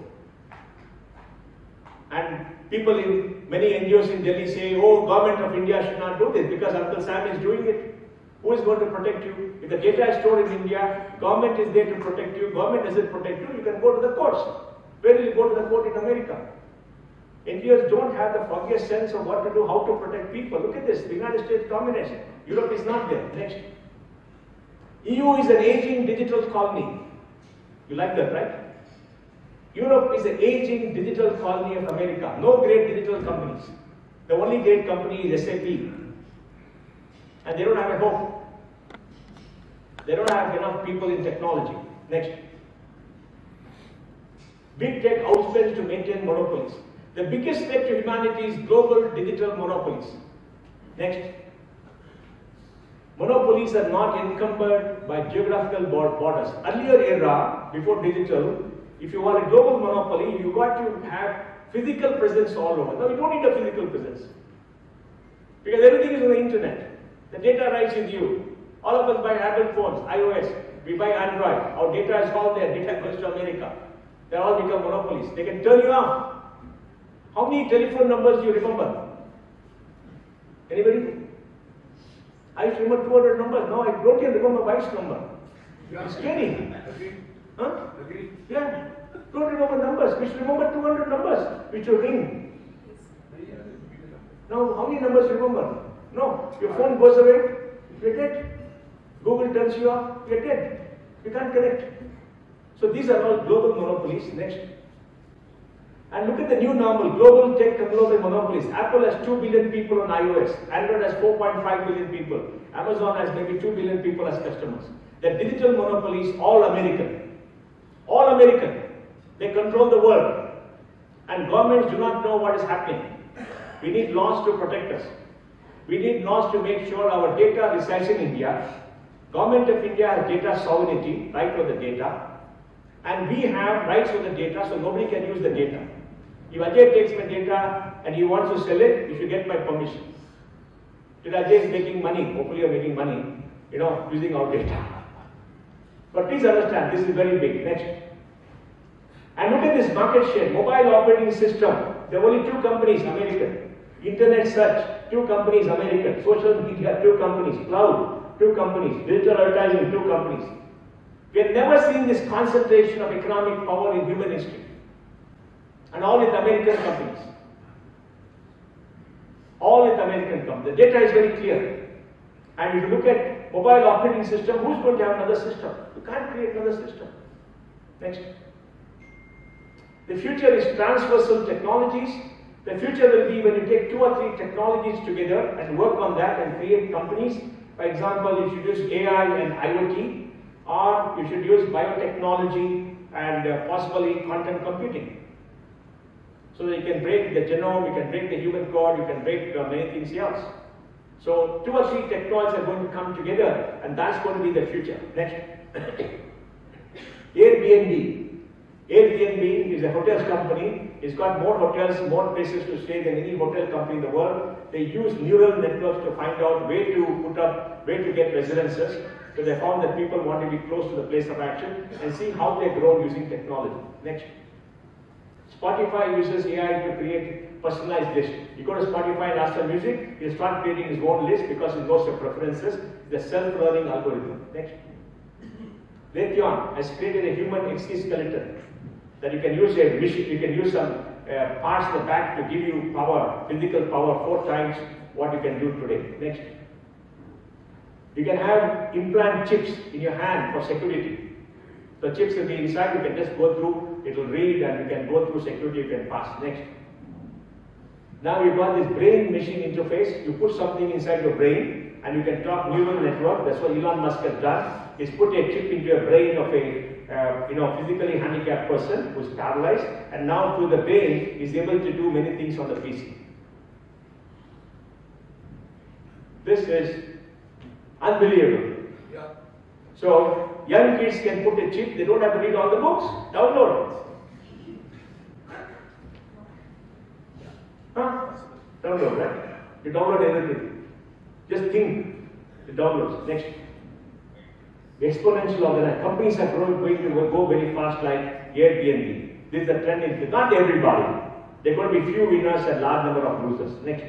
And people in many NGOs in Delhi say, oh, government of India should not do this because Uncle Sam is doing it. Who is going to protect you? If the data is stored in India, government is there to protect you. Government doesn't protect you, you can go to the courts. Where will you go to the court in America? NGOs don't have the foggiest sense of what to do, how to protect people. Look at this, the United States dominates. Europe is not there. Next. EU is an aging digital colony. You like that, right? Europe is an aging digital colony of America. No great digital companies. The only great company is SAP. And they don't have a hope. They don't have enough people in technology. Next. Big tech outspends to maintain monopolies. The biggest threat to humanity is global digital monopolies. Next. Monopolies are not encumbered by geographical borders. Earlier era, before digital, if you are a global monopoly, you got to have physical presence all over. Now you don't need a physical presence. Because everything is on the internet. The data rides with you. All of us buy Apple phones, iOS. We buy Android. Our data is all there. Data goes to America. They all become monopolies. They can turn you off. How many telephone numbers do you remember? Anybody? I used to remember 200 numbers. Now I don't even remember wife's number. It's scary. Huh? Yeah. Don't remember numbers. We should remember 200 numbers which you ring. Now, how many numbers you remember? No. Your phone goes away, you're dead. Google turns you off, you're dead. You can't connect. So these are all global monopolies. Next. And look at the new normal, global tech global monopolies. Apple has 2 billion people on iOS. Android has 4.5 billion people. Amazon has maybe 2 billion people as customers. The digital monopolies, all American. All American. They control the world. And governments do not know what is happening. We need laws to protect us. We need laws to make sure our data resides in India. Government of India has data sovereignty, right for the data. And we have rights for the data, so nobody can use the data. If Ajay takes my data and he wants to sell it, you should get my permission. Today Ajay is making money, hopefully you're making money, using our data. But please understand, this is very big. Next. And look at this market share. Mobile operating system, there are only 2 companies, American. Internet search, 2 companies, American. Social media, 2 companies. Cloud, 2 companies. Digital advertising, 2 companies. We have never seen this concentration of economic power in human history. And all with American companies. All with American companies. The data is very clear. And if you look at mobile operating system, who's going to have another system? You can't create another system. Next. The future is transversal technologies. The future will be when you take 2 or 3 technologies together and work on that and create companies. For example, you should use AI and IoT, or you should use biotechnology and possibly quantum computing. So that you can break the genome, you can break the human code, you can break many things else. So 2 or 3 technologies are going to come together, and that's going to be the future. Next. Airbnb. Airbnb is a hotels company. It's got more hotels, more places to stay than any hotel company in the world. They use neural networks to find out where to get residences. So they found that people want to be close to the place of action and see how they grow using technology. Next. Spotify uses AI to create personalized lists. You go to Spotify and ask for music, he'll start creating his own list because he knows your preferences. The self-learning algorithm. Next. Raytheon has created a human exoskeleton that you can use a mission, you can use some parts in the back to give you power, physical power 4 times what you can do today. Next. You can have implant chips in your hand for security. The chips will be inside, you can just go through, it will read and you can go through security, you can pass. Next. Now you've got this brain-machine interface, you put something inside your brain and you can talk neural network. That's what Elon Musk has done, is put a chip into your brain of a physically handicapped person who's paralyzed, and now through the brain is able to do many things on the PC. This is unbelievable. Yeah. So young kids can put a chip, they don't have to read all the books, download. Huh? Download, right? You download everything. Just think, it downloads. Next. Exponential organization. Companies are going to go very fast like Airbnb. This is the trend. Not everybody. There are going to be few winners and large number of losers. Next.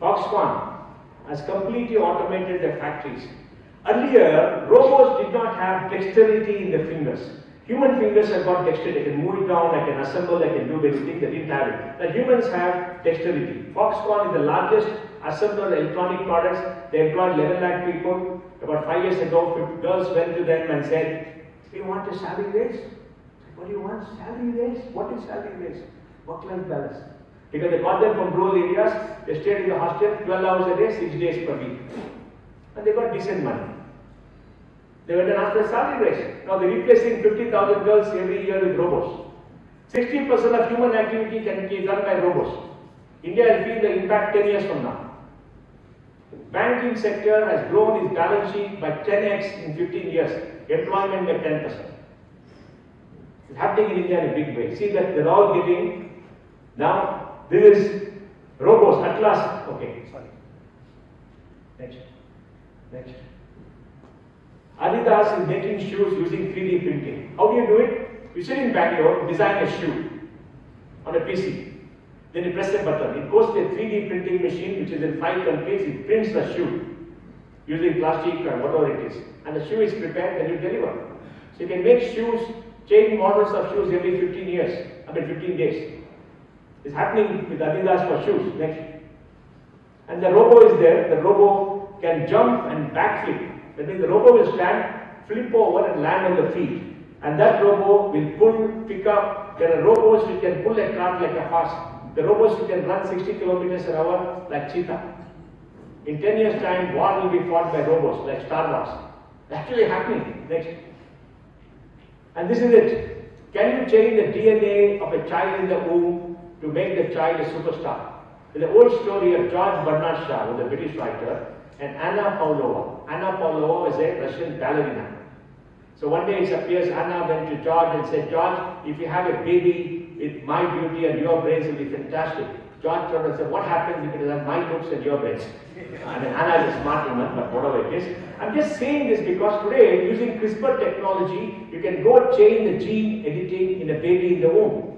Foxconn has completely automated their factories. Earlier, robots did not have dexterity in the fingers. Human fingers have got dexterity. I can move it down, I can assemble, I can do anything. They didn't have it. The humans have dexterity. Foxconn is the largest assembler of electronic products. They employed 11 lakh people. About 5 years ago, girls went to them and said, "Do you want a salary raise?" What do you want? Salary raise? What is salary raise? Work-life balance. Because they got them from rural areas, they stayed in the hostel 12 hours a day, 6 days per week. And they got decent money. They went and asked for a salary raise. Now they're replacing 50,000 girls every year with robots. 60% of human activity can be done by robots. India will feel the impact 10 years from now. Banking sector has grown its balance sheet by 10x in 15 years. Employment by 10%. It's happening in India in a big way. See that they're all giving. Now, this is robots at last. Okay, sorry. Next. Next. Adidas is making shoes using 3D printing. How do you do it? You sit in Bangalore, design a shoe on a PC. Then you press a button. It goes to a 3D printing machine which is in 5 countries. It prints the shoe using plastic or whatever it is. And the shoe is prepared and you deliver. So you can make shoes, change models of shoes every 15 days. It's happening with Adidas for shoes. Next. And the robo is there. The robo can jump and backflip. That means the robo will stand, flip over and land on the feet. And that robo will pull, pick up. There are robots which can pull a cart like a horse. The robots who can run 60 kilometers an hour like cheetah. In 10 years' time, war will be fought by robots like Star Wars. It's actually happening. Next. And this is it. Can you change the DNA of a child in the womb to make the child a superstar? There's an old story of George Bernard Shaw, who was a British writer, and Anna Pavlova. Anna Pavlova was a Russian ballerina. So one day it appears Anna went to George and said, "George, if you have a baby with my beauty and your brains will be fantastic. George Trevor said, what happens if it is my looks and your brains? I mean, Anna is a smart woman, but whatever it is. I'm just saying this because today, using CRISPR technology, you can go change the gene editing in a baby in the womb.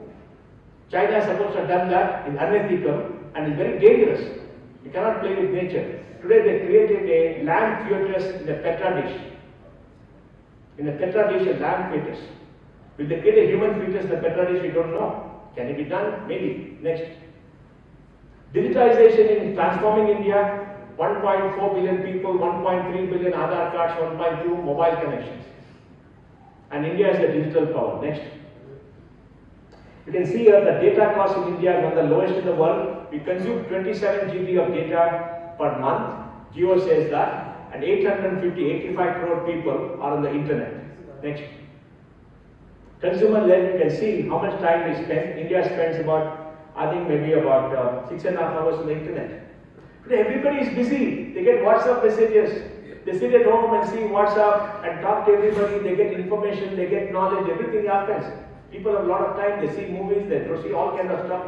China is supposed to have done that, it's unethical, and it's very dangerous. You cannot play with nature. Today they created a lamb fetus in a Petri dish. In a Petri dish, a lamb fetus. Will they create a human fetus in a Petri dish? We don't know. Can it be done? Maybe. Next. Digitization in transforming India. 1.4 billion people, 1.3 billion Aadhaar cards, 1.2 mobile connections. And India is the digital power. Next. You can see here the data cost in India is one of the lowest in the world. We consume 27 GB of data per month. Geo says that. And 85 crore people are on the internet. Next. Consumer-led, you can see how much time we spend. India spends about, I think maybe about 6.5 hours on the internet. Today everybody is busy. They get WhatsApp messages. They sit at home and see WhatsApp and talk to everybody. They get information, they get knowledge, everything happens. People have a lot of time, they see movies, they see all kind of stuff.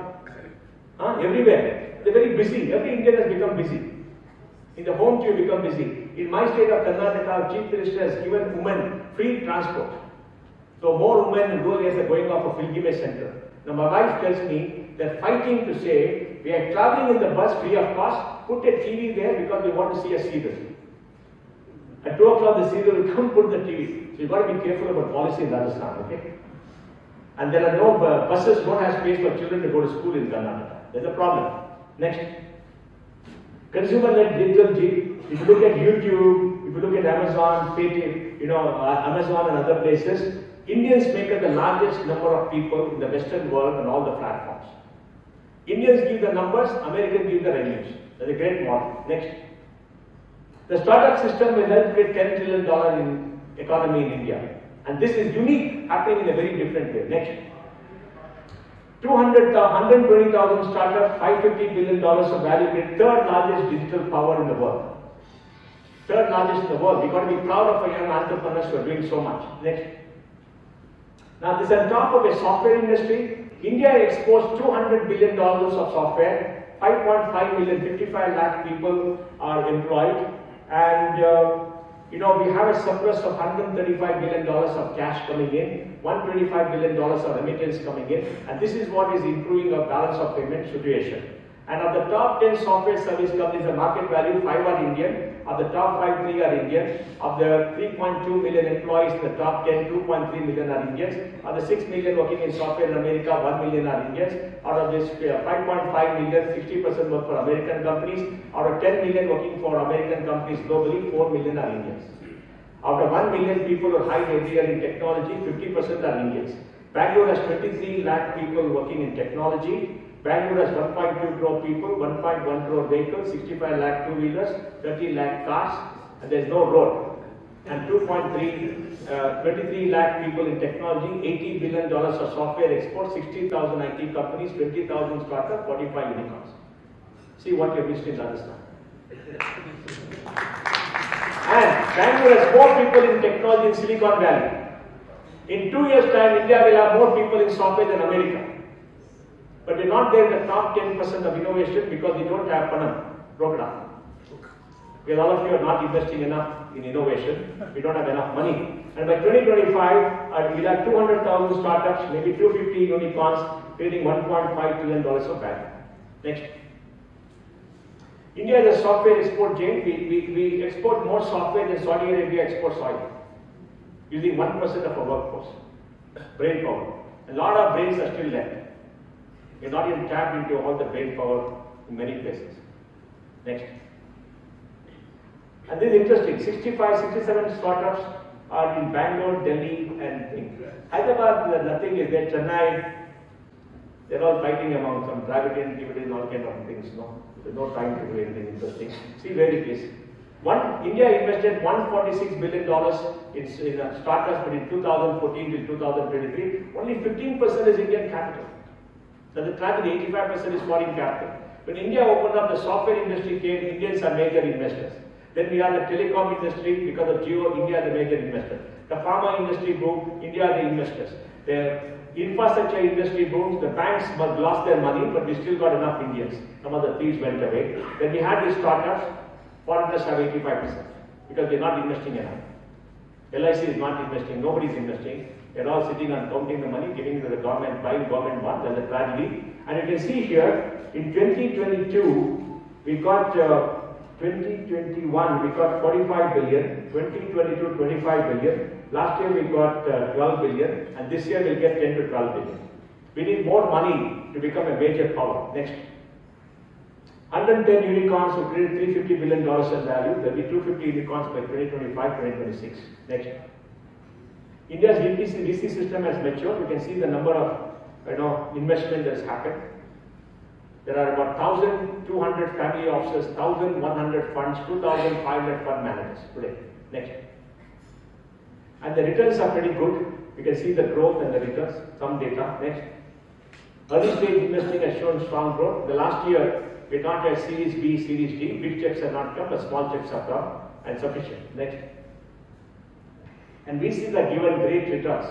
Everywhere. They're very busy. Every Indian has become busy. In the home too, you become busy. In my state of Karnataka, our Chief Minister has given women free transport. So more women in rural areas are going off a pilgrimage center. Now my wife tells me they're fighting to say, we are traveling in the bus free of cost, put a TV there because we want to see a serial. At 2 o'clock the serial will come, put the TV. So you've got to be careful about policy in Rajasthan, okay? And there are no buses, don't have space for children to go to school in Karnataka. There's a problem. Next. Consumer-led digital G. If you look at YouTube, if you look at Amazon, Paytm, Amazon and other places, Indians make up the largest number of people in the Western world on all the platforms. Indians give the numbers, Americans give the revenues. That's a great model. Next. The startup system will help create $10 trillion in economy in India. And this is unique, happening in a very different way. Next. 120,000 startups, $550 billion of value, create third largest digital power in the world. Third largest in the world. We've got to be proud of our young entrepreneurs who are doing so much. Next. Now this is on top of a software industry. India exports $200 billion of software. 5.5 million, 55 lakh people are employed. And we have a surplus of $135 billion of cash coming in, $125 billion of remittance coming in, and this is what is improving our balance of payment situation. And of the top 10 software service companies, the market value, 5 are Indian. Of the top 5, 3 are Indian. Of the 3.2 million employees, the top 10, 2.3 million are Indians. Of the 6 million working in software in America, 1 million are Indians. Out of this 5.5 million, 60% work for American companies. Out of 10 million working for American companies globally, 4 million are Indians. Out of 1 million people who are hired every year in technology, 50% are Indians. Bangalore has 23 lakh people working in technology. Bangalore has 1.2 crore people, 1.1 crore vehicles, 65 lakh two-wheelers, 30 lakh cars, and there is no road. And 23 lakh people in technology, $80 billion of software exports, 60,000 IT companies, 20,000 startups, 45 unicorns. See what your business understand. And Bangalore has more people in technology in Silicon Valley. In 2 years' time, India will have more people in software than America. But we're not there in the top 10% of innovation because we don't have Panam, Rokda. Because all of you are not investing enough in innovation. We don't have enough money. And by 2025, we'll have 200,000 startups, maybe 250 unicorns, creating $1.5 trillion of value. Next. India is a software export giant. We export more software than Saudi Arabia exports oil, using 1% of our workforce. Brain power. A lot of brains are still left. We're not even tapped into all the brain power in many places. Next. And this is interesting. 67 startups are in Bangalore, Delhi, and things. Hyderabad, nothing is there. Chennai, they're all fighting among some private dividends, all kind of things. No, there's no time to do anything interesting. See where it is. India invested $146 billion in startups, but in 2014 till 2023, only 15% is Indian capital. So the tragedy, 85% is foreign capital. When India opened up, the software industry came, Indians are major investors. Then we have the telecom industry, because of Jio, India is the major investor. The pharma industry boom, India are the investors. The infrastructure industry booms, the banks lost their money, but we still got enough Indians. Some of the thieves went away. Then we had these startups, foreigners have 85% because they're not investing enough. LIC is not investing, nobody is investing. They're all sitting and counting the money, giving to the government, buying government bonds. That's a tragedy. And you can see here, in 2022, we got 2021, we got 45 billion, 2022, 25 billion. Last year we got 12 billion, and this year we'll get 10 to 12 billion. We need more money to become a major power. Next. 110 unicorns who created $350 billion in value. There will be 250 unicorns by 2025, 2026. Next. India's VC system has matured. You can see the number of investment that has happened. There are about 1,200 family offices, 1,100 funds, 2,500 fund managers today. Next. And the returns are pretty good. You can see the growth and the returns, some data. Next. Early stage investing has shown strong growth. The last year, we not had Series B, Series D. Big checks have not come, but small checks have come and sufficient. Next. And we see that given great returns.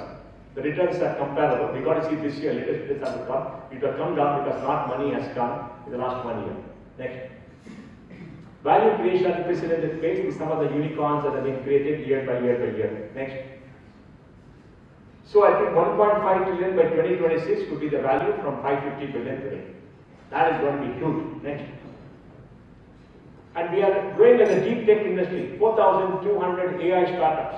The returns are comparable. We got to see this year, latest returns have come. It will come down because not money has come in the last 1 year. Next. Value creation at unprecedented pace with some of the unicorns that have been created year by year by year. Next. So I think 1.5 trillion by 2026 could be the value from 550 billion today. That is going to be huge. Next. And we are growing as a deep tech industry, 4,200 AI startups.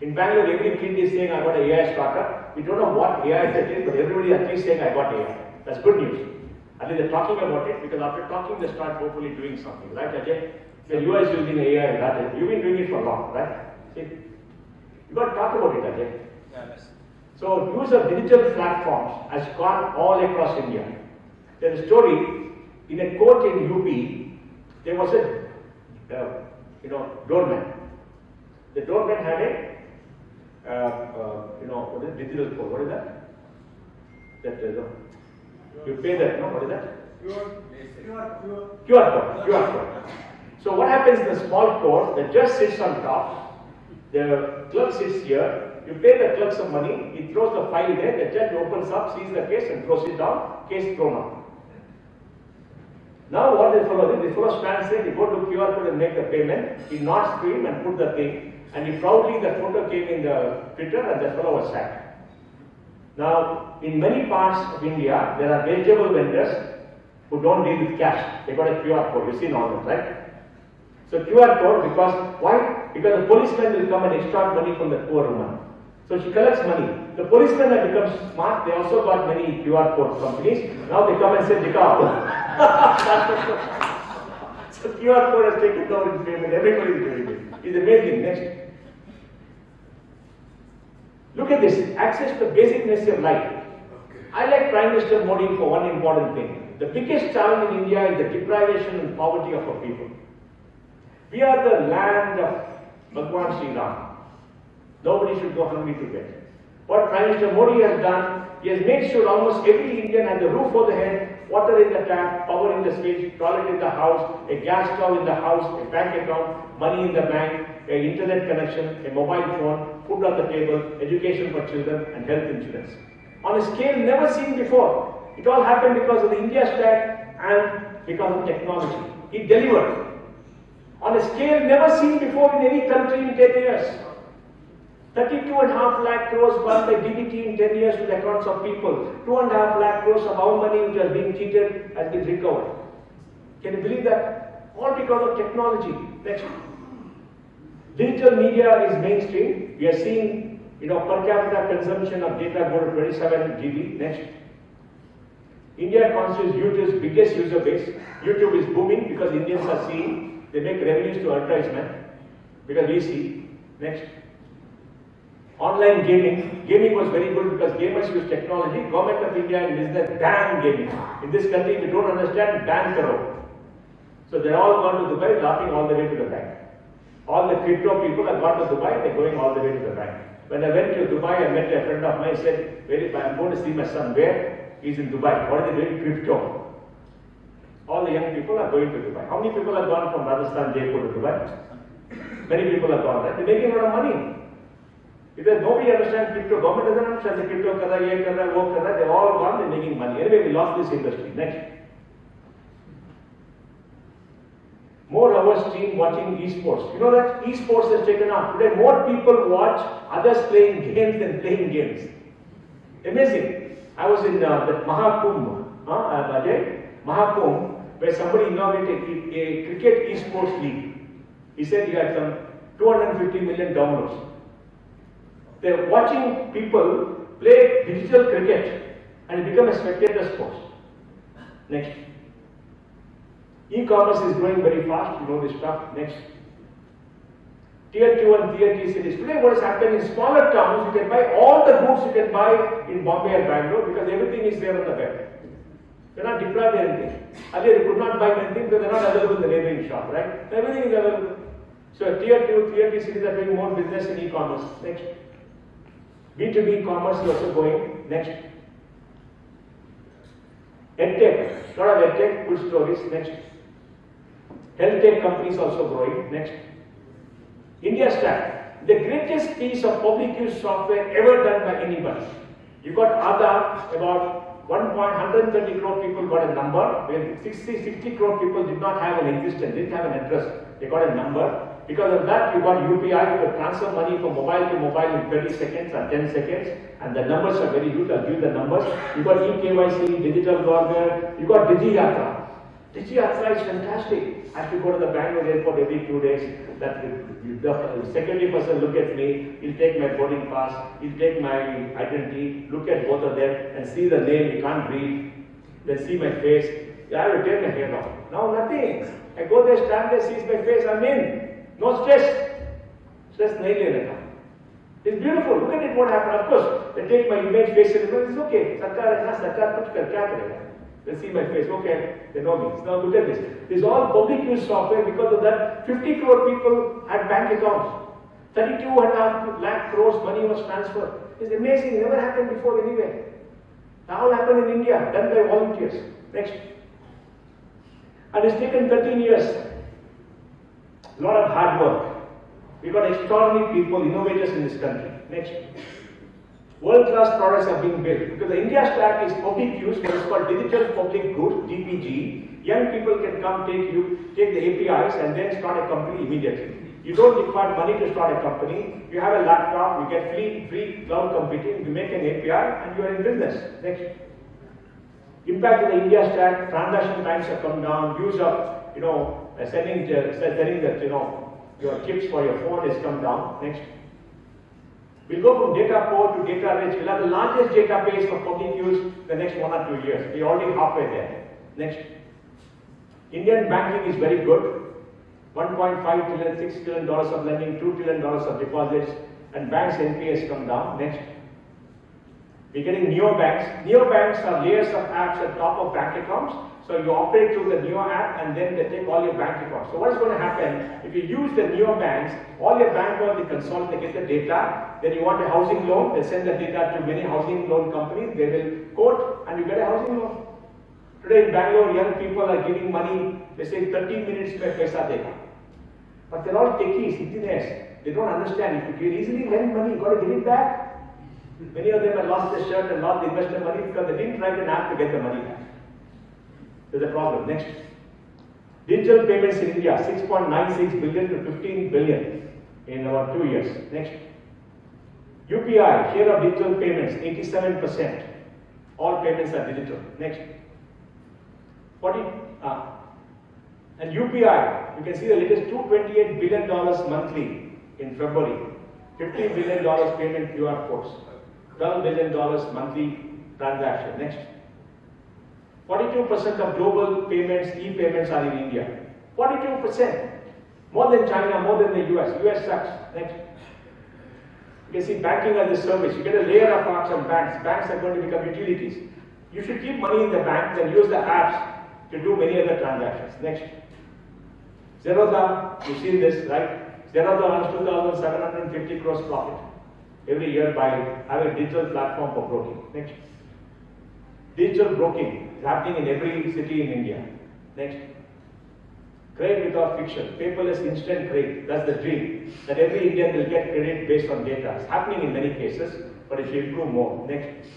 In Bangalore, every kid is saying, I got an AI startup. We don't know what AI that is, but everybody at least saying, I got AI. That's good news. At least they're talking about it, because after talking, they start hopefully doing something. Right, Ajay? The US is using AI, that is. You've been doing it for long, right? See? You got to talk about it, Ajay. Yes. So, use of digital platforms has gone all across India. There's a story, in a court in UP, there was a doorman. The doorman had a what is digital code? What is that? You pay that, no? What is that? QR code. So what happens in the small court? The judge sits on top, the clerk sits here, you pay the clerk some money, he throws the file there, the judge opens up, sees the case and throws it down, case thrown out. Now what the fellow did, the fellow stands there, he go to QR code and make the payment, he nods to him and put the thing, and he proudly, the photo came in the Twitter and the fellow was sacked. Now, in many parts of India, there are vegetable vendors who don't deal with cash. They got a QR code, you've seen all that, right? So QR code, because, why? Because the policeman will come and extract money from the poor woman. So she collects money. The policemen have become smart, they also got many QR code companies. Now they come and say, Dikao. So QR code has taken over in payment, everybody is doing it. It's amazing. Next. Look at this, access to basic necessities of life. I like Prime Minister Modi for one important thing. The biggest challenge in India is the deprivation and poverty of our people. We are the land of Bhagwan Sri Ram. Nobody should go hungry to bed. What Prime Minister Modi has done, he has made sure almost every Indian has a roof over the head, water in the tap, power in the switch, toilet in the house, a gas stove in the house, a bank account, money in the bank, an internet connection, a mobile phone, food on the table, education for children, and health insurance. On a scale never seen before. It all happened because of the India Stack and because of technology. It delivered. On a scale never seen before in any country in 10 years. 32.5 lakh crores won by DBT in 10 years to the accounts of people. 2.5 lakh crores of our money which has been cheated has been recovered. Can you believe that? All because of technology. Next. Digital media is mainstream. We are seeing, per capita consumption of data go to 27 GB. Next. India constitutes YouTube's biggest user base. YouTube is booming because Indians are seeing. They make revenues to advertisement because we see. Next. Online gaming. Gaming was very good because gamers use technology. Government of India is business ban gaming. In this country, we don't understand ban karo. So they're all gone to Dubai, laughing all the way to the bank. All the crypto people have gone to Dubai, they're going all the way to the bank. When I went to Dubai, I met a friend of mine, said, I'm going to see my son. Where? He's in Dubai. What are they doing? Crypto. All the young people are going to Dubai. How many people have gone from Rajasthan, Jaipur to Dubai? Many people have gone there. They're making a lot of money. Because nobody understands crypto. Government doesn't understand the crypto, they're all gone, they're making money. Anyway, we lost this industry. Next. More hours streamed watching esports. You know that esports has taken off. Today, more people watch others playing games than playing games. Amazing. I was in the Mahakumbh, Mahakumbh, where somebody inaugurated a cricket esports league. He said he had some 250 million downloads. They're watching people play digital cricket and it become a spectator sport. Next. E-commerce is growing very fast, you know this stuff. Next. Tier 2 and Tier 3 cities. Today what is happening in smaller towns, you can buy all the goods you can buy in Bombay and Bangalore because everything is there on the web. You're not deprived of anything. Earlier you could not buy anything because they're not available in the neighboring shop, right? Everything is available. So Tier 2, Tier 3 cities are doing more business in e-commerce. Next. B2B commerce is also going. Next. EdTech. A lot of EdTech, good stories. Next. Health tech companies also growing. Next. India Stack. The greatest piece of public use software ever done by anybody. You got Aadhaar, about 130 crore people got a number, where 60 crore people did not have an existence, didn't have an address. They got a number. Because of that, you got UPI, you could transfer money from mobile to mobile in 30 seconds or 10 seconds, and the numbers are very huge. I'll give you the numbers. You got eKYC, digital government, you got DigiYatra. DigiYatra is fantastic. I have to go to the Bangalore airport every 2 days. That the security person look at me, he'll take my boarding pass, he'll take my identity, look at both of them and see the name, you can't read, then see my face. I have to take my hair off. Now nothing. I go there, stand there, sees my face, I'm in. No stress. Stress nahi lena. It's beautiful. Look at it, what happened. Of course, they take my image, face, and it's okay. Sarkar hai na, sarkar kuch kar kya karega. They see my face, okay, they know me. Now look at this. This is all public use software. Because of that, 50 crore people had bank accounts. 32.5 lakh crores money was transferred. It's amazing. It never happened before anywhere. Now all happened in India, done by volunteers. Next. And it's taken 13 years. A lot of hard work. We've got extraordinary people, innovators in this country. Next. World-class products are being built. Because the India Stack is public use, what is called Digital Public Goods, DPG. Young people can come take the APIs and then start a company immediately. You don't require money to start a company. You have a laptop, you get free cloud computing, you make an API and you are in business. Next. Impact of the India Stack, transaction times have come down, use of, sending that, your chips for your phone has come down. Next. We'll go from data poor to data rich. We'll have the largest database for public use the next 1 or 2 years. We're already halfway there. Next. Indian banking is very good. $1.5 trillion, $6 trillion of lending, $2 trillion of deposits, and banks' NPS come down. Next. We're getting neobanks. Neobanks are layers of apps at top of bank accounts. So you operate through the Neo app and then they take all your bank accounts. So what is going to happen, if you use the neobanks, all your bank accounts, they consult, they get the data, then you want a housing loan, they send the data to many housing loan companies, they will quote and you get a housing loan. Today in Bangalore, young people are giving money, they say 30 minutes per paisa dega. But they're all techies, engineers. They don't understand. If you easily lend money, you got to give it back. Many of them have lost their shirt and lost the investor money because they didn't write an app to get the money back. There's a problem. Next. Digital payments in India, 6.96 billion to 15 billion in about 2 years. Next. UPI, share of digital payments, 87%. All payments are digital. Next. And UPI, you can see the latest $228 billion monthly in February. $50 billion payment QR codes. $12 billion monthly transaction. Next. 42% of global payments, e-payments are in India. 42%. More than China, more than the US. US sucks. Next. You can see banking as a service. You get a layer of apps on banks. Banks are going to become utilities. You should keep money in the bank and use the apps to do many other transactions. Next. Zerodha, you've seen this, right? Zerodha earns 2,750 crores profit every year by having a digital platform for broking. Next. Digital broking is happening in every city in India. Next. Credit without friction. Paperless instant credit. That's the dream. That every Indian will get credit based on data. It's happening in many cases, but it should improve more. Next.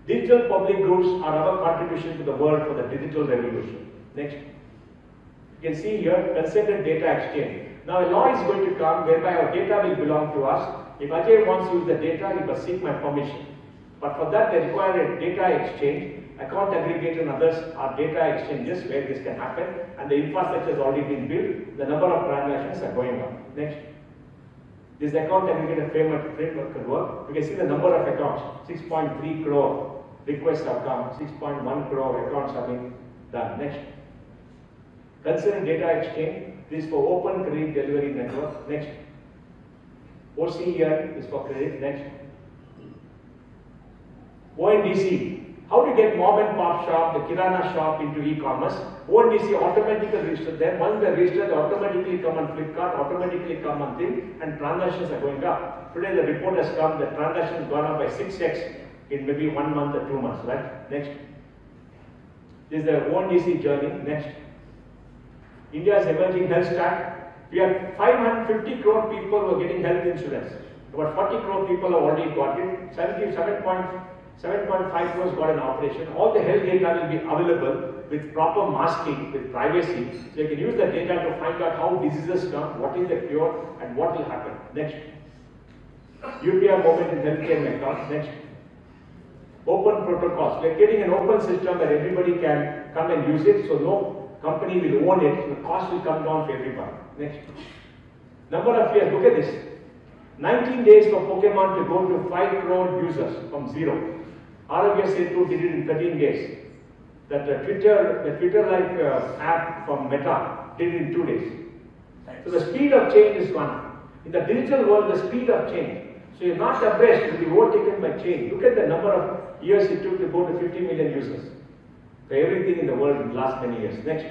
Digital public goods are our contribution to the world for the digital revolution. Next. You can see here, consented data exchange. Now a law is going to come whereby our data will belong to us. If Ajay wants to use the data, he must seek my permission. But for that, they require a data exchange. Account aggregator and others are data exchanges where this can happen, and the infrastructure has already been built. The number of transactions are going up. Next. This account aggregator framework could work. You can see the number of accounts. 6.3 crore requests have come. 6.1 crore accounts have been done. Next. Consider data exchange. This is for open credit delivery network. Next. OCER is for credit. Next. ONDC. How to get mom and pop shop, the kirana shop into e-commerce. ONDC automatically register them. Once they register, they automatically come on Flipkart, automatically come on thing, and transactions are going up. Today the report has come, the transactions gone up by 6x in maybe 1 month or 2 months, right? Next. This is the ONDC journey. Next. India's emerging health stack. We have 550 crore people who are getting health insurance. About 40 crore people have already got it. 7.5 crores got an operation. All the health data will be available with proper masking, with privacy. So you can use the data to find out how diseases come, what is the cure, and what will happen. Next. UPI moment in healthcare account. Next. Open protocols. We are getting an open system where everybody can come and use it, so no company will own it. The cost will come down for everybody. Next. Number of years. Look at this. 19 days for Pokemon to go to 5 crore users from zero. Arogya Setu did it in 13 days. That the Twitter-like app from Meta did it in 2 days. So the speed of change is one. In the digital world, the speed of change. So you're not abreast, you'll be overtaken by change. Look at the number of years it took to go to 50 million users. For everything in the world in the last many years. Next.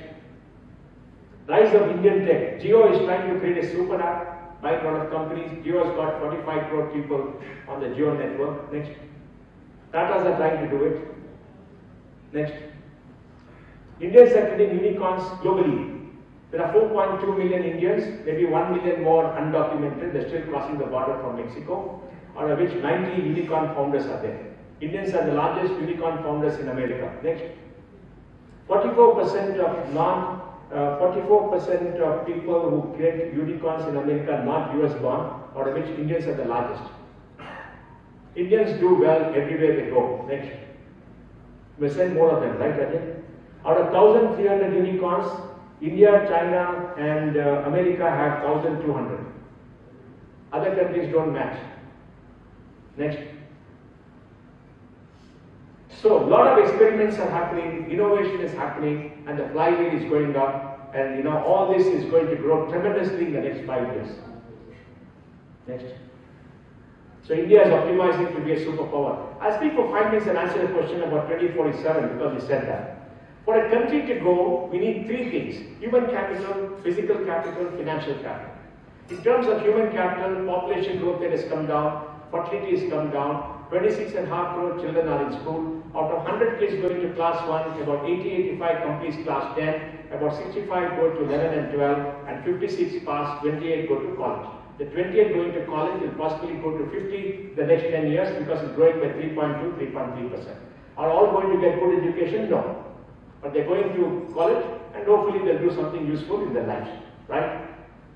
Rise of Indian tech. Jio is trying to create a super app by a lot of companies. Jio has got 45 crore people on the Jio network. Next. Tatas are trying to do it. Next. Indians are creating unicorns globally. There are 4.2 million Indians, maybe 1 million more undocumented. They're still crossing the border from Mexico, out of which 90 unicorn founders are there. Indians are the largest unicorn founders in America. Next. 44% of people who create unicorns in America are not US born, out of which Indians are the largest. Indians do well everywhere they go. Next. We send more of them, right, Rajat? Out of 1,300 unicorns, India, China, and America have 1,200. Other countries don't match. Next. So, a lot of experiments are happening, innovation is happening, and the flywheel is going up, and all this is going to grow tremendously in the next 5 years. Next. So India is optimizing to be a superpower. I'll speak for 5 minutes and answer a question about 2047 because we said that. For a country to grow, we need 3 things: human capital, physical capital, financial capital. In terms of human capital, population growth rate has come down, fertility has come down, 26.5 crore children are in school. Out of 100 kids going to class 1, about 80-85 complete class 10, about 65 go to 11 and 12, and 56 pass, 28 go to college. The 28 going to college will possibly go to 50 the next 10 years because it's growing by 3.2, 3.3%. Are all going to get good education? No. But they're going to college and hopefully they'll do something useful in their lives. Right?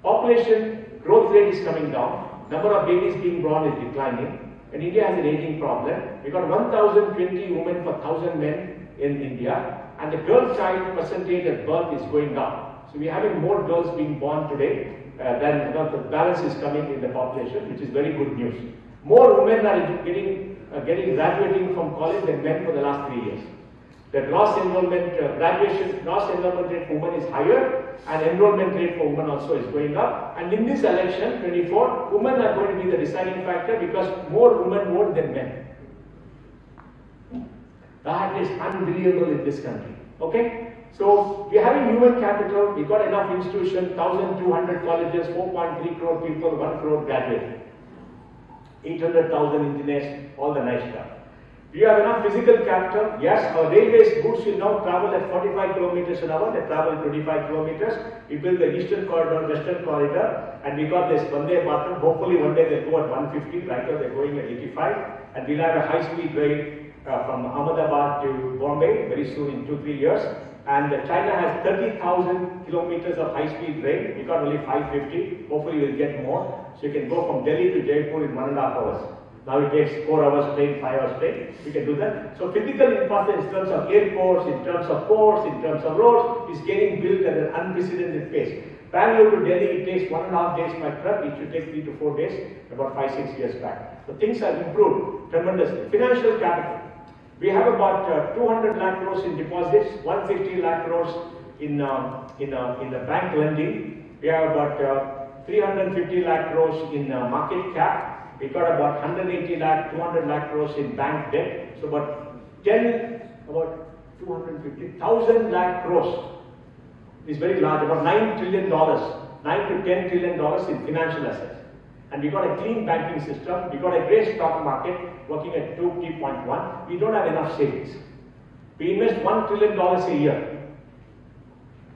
Population growth rate is coming down. Number of babies being born is declining. And India has an aging problem. We've got 1,020 women per 1,000 men in India. And the girl child percentage at birth is going up. So we're having more girls being born today then the balance is coming in the population, which is very good news. More women are getting graduating from college than men for the last 3 years. The gross enrollment gross enrollment rate for women is higher, and enrollment rate for women also is going up. And in this election, 24, women are going to be the deciding factor because more women vote than men. That is unbelievable in this country. Okay? So, we are having human capital, we got enough institutions, 1,200 colleges, 4.3 crore people, 1 crore graduated, 800,000 engineers, all the nice stuff. Do you have enough physical capital? Yes, our railways goods will now travel at 45 kilometers an hour. They travel 25 kilometers. We built the eastern corridor, western corridor, and we got this Vande Bharat. Hopefully one day they'll go at 150. Right now they're going at 85, and we'll have a high-speed rail from Ahmedabad to Bombay very soon in 2-3 years. And China has 30,000 kilometers of high-speed rail. We got only 550. Hopefully we'll get more. So you can go from Delhi to Jaipur in 1.5 hours. Now it takes 4 hours train, 5 hours train. We can do that. So physical infrastructure in terms of airports, in terms of ports, in terms of roads is getting built at an unprecedented pace. Bangalore to Delhi, it takes 1.5 days by truck. It should take 3 to 4 days, about 5-6 years back. So things have improved tremendously. Financial capital. We have about 200 lakh crores in deposits, 150 lakh crores in the bank lending. We have about 350 lakh crores in market cap. We got about 180 lakh, 200 lakh crores in bank debt. So about 250,000 lakh crores is very large, about $9 trillion, $9 to $10 trillion in financial assets. And we got a clean banking system. We got a great stock market working at 2.1. We don't have enough savings. We invest $1 trillion a year.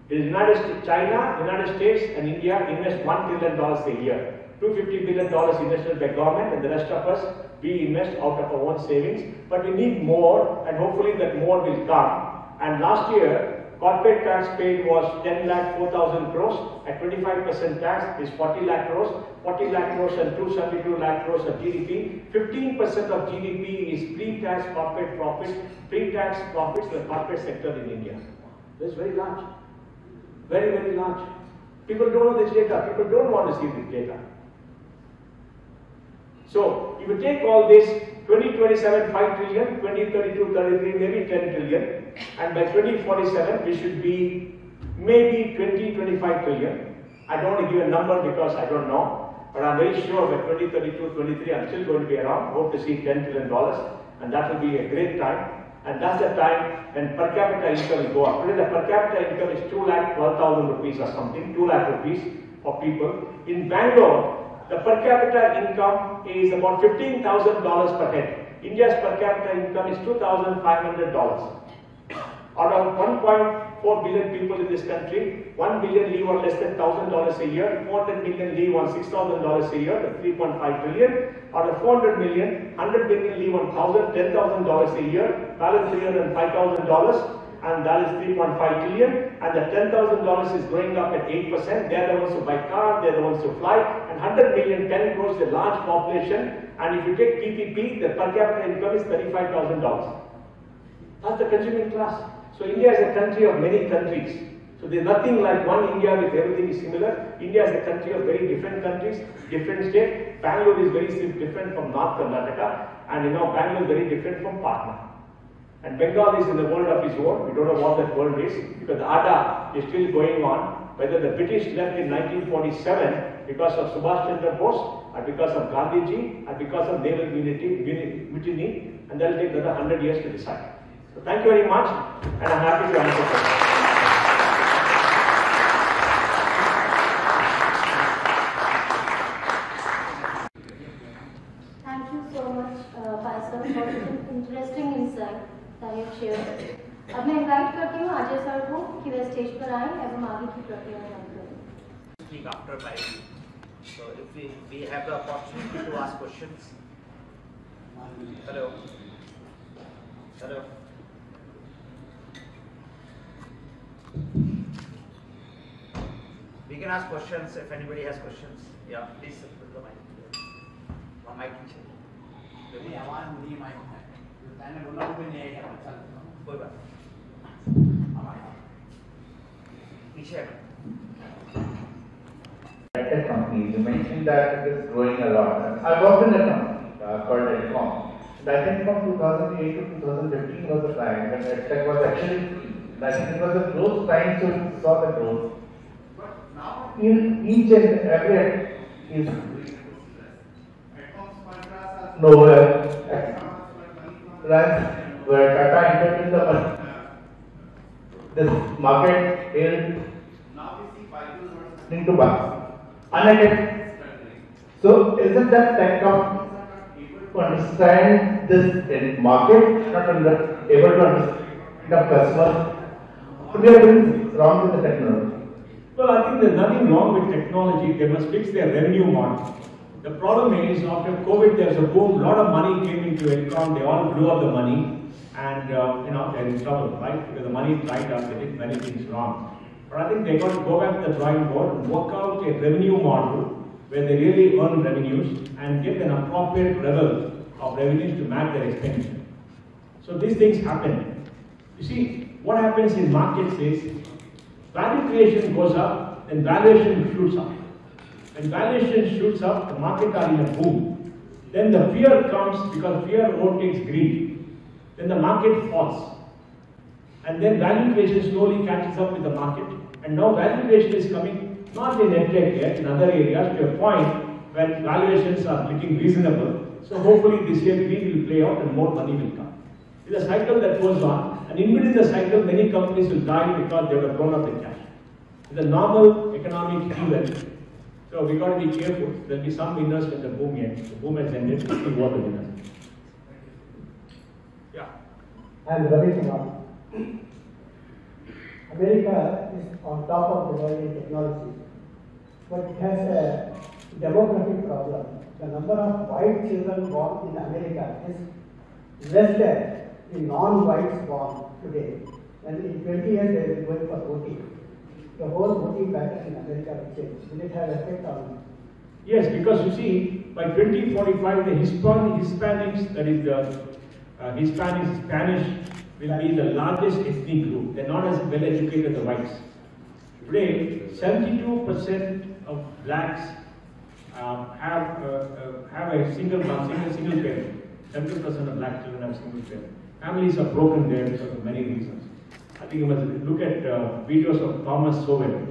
The United States, China, United States, and India invest $1 trillion a year. $250 billion invested by government, and the rest of us, we invest out of our own savings. But we need more, and hopefully that more will come. And last year, corporate tax paid was 10 lakh 4,000 crores. At 25% tax is 40 lakh crores. 40 lakh crores and 272 lakh crores of GDP. 15% of GDP is pre-tax corporate profits. Pre-tax profits in the corporate sector in India. This is very large. Very, very large. People don't know this data. People don't want to see this data. So, if you take all this, 2027, 5 trillion, 2032, 33, maybe 10 trillion, and by 2047, we should be maybe 20, 25 trillion. I don't want to give a number because I don't know, but I'm very sure by 2032, 23, I'm still going to be around, hope to see $10 trillion, and that will be a great time. And that's the time when per capita income will go up. Today, the per capita income is 2,12,000 rupees or something, 2 lakh rupees for people. In Bangalore, the per capita income is about $15,000 per head. India's per capita income is $2,500. Out of 1.4 billion people in this country, 1 billion live on less than $1,000 a year, 400 million live on $6,000 a year, that's 3.5 trillion. Out of 400 million, 100 million live on $10,000 a year, balance $305,000. And that is 3.5 trillion, and the $10,000 is going up at 8%. They are the ones who buy cars, they are the ones who fly, and 100 million, 10 crores is a large population. And if you take PPP, the per capita income is $35,000. That's the consuming class. So India is a country of many countries. So there's nothing like one India with everything is similar. India is a country of very different countries, different states. Bangalore is very different from North Karnataka, and Bangalore is very different from Patna. And Bengal is in the world of its own. We don't know what that world is, because the ADA is still going on. Whether the British left in 1947 because of Subhash Chandra Bose, or because of Gandhiji, or because of naval mutiny, and that will take another 100 years to decide. So thank you very much, and I'm happy to answer questions. Thank you so much, Pai sir, for an interesting insight that you have shared. अब मैं invite करती हूँ Ajay sir को कि वे stage पर आएं एवं आगे की प्रक्रिया करें. Speak after Pai. So if we have the opportunity to ask questions. Hello. Hello. We can ask questions if anybody has questions. Yeah, please put the mic. One mic. कोई बात पीछे company. You mentioned that it is growing a lot. I worked in a company called Telecom. I think from 2008 to 2015 was the time when EdTech was actually free. I think it was a growth time, so we saw the growth. But now, in each and every is nowhere. Where Tata entered in the money. This market is to buy. Unattended. So isn't that tech companies are not able to understand this market, not able to understand the customer. What we are doing wrong with the technology? Well, I think there's nothing wrong with technology. They must fix their revenue model. The problem is, after COVID, there's a boom. A lot of money came into Electron. They all blew up the money, and they're in trouble, right? Because the money dried up. They did many things wrong. But I think they got to go back to the drawing board and work out a revenue model where they really earn revenues and get an appropriate level of revenues to match their expenditure. So these things happen. You see, what happens in markets is value creation goes up, then valuation shoots up. When valuation shoots up, the markets are in a boom. Then the fear comes because fear overtakes greed. Then the market falls. And then value creation slowly catches up with the market. And now value creation is coming not in EdTech yet, in other areas, to a point when valuations are looking reasonable. So hopefully this year greed will play out and more money will come. It's a cycle that goes on, and in between the cycle, many companies will die because they have grown up in cash. It's a normal economic event. So we got to be careful. There will be some winners when the boom ends. The boom has ended, we will the winners. Yeah. And Ravi Kumar. America is on top of the world in technology, but it has a demographic problem. The number of white children born in America is less than the non-whites born today. And in 20 years they will be going for voting. The whole voting pattern in America will change. Will it have effect on it? Yes, because you see, by 2045, the Hispanics, that is the Spanish, will be the largest ethnic group. They're not as well educated as the whites. Today, 72% of blacks have a single parent. 70% of black children have single parent. Families are broken there because of many reasons. I think you must look at videos of Thomas Sowell,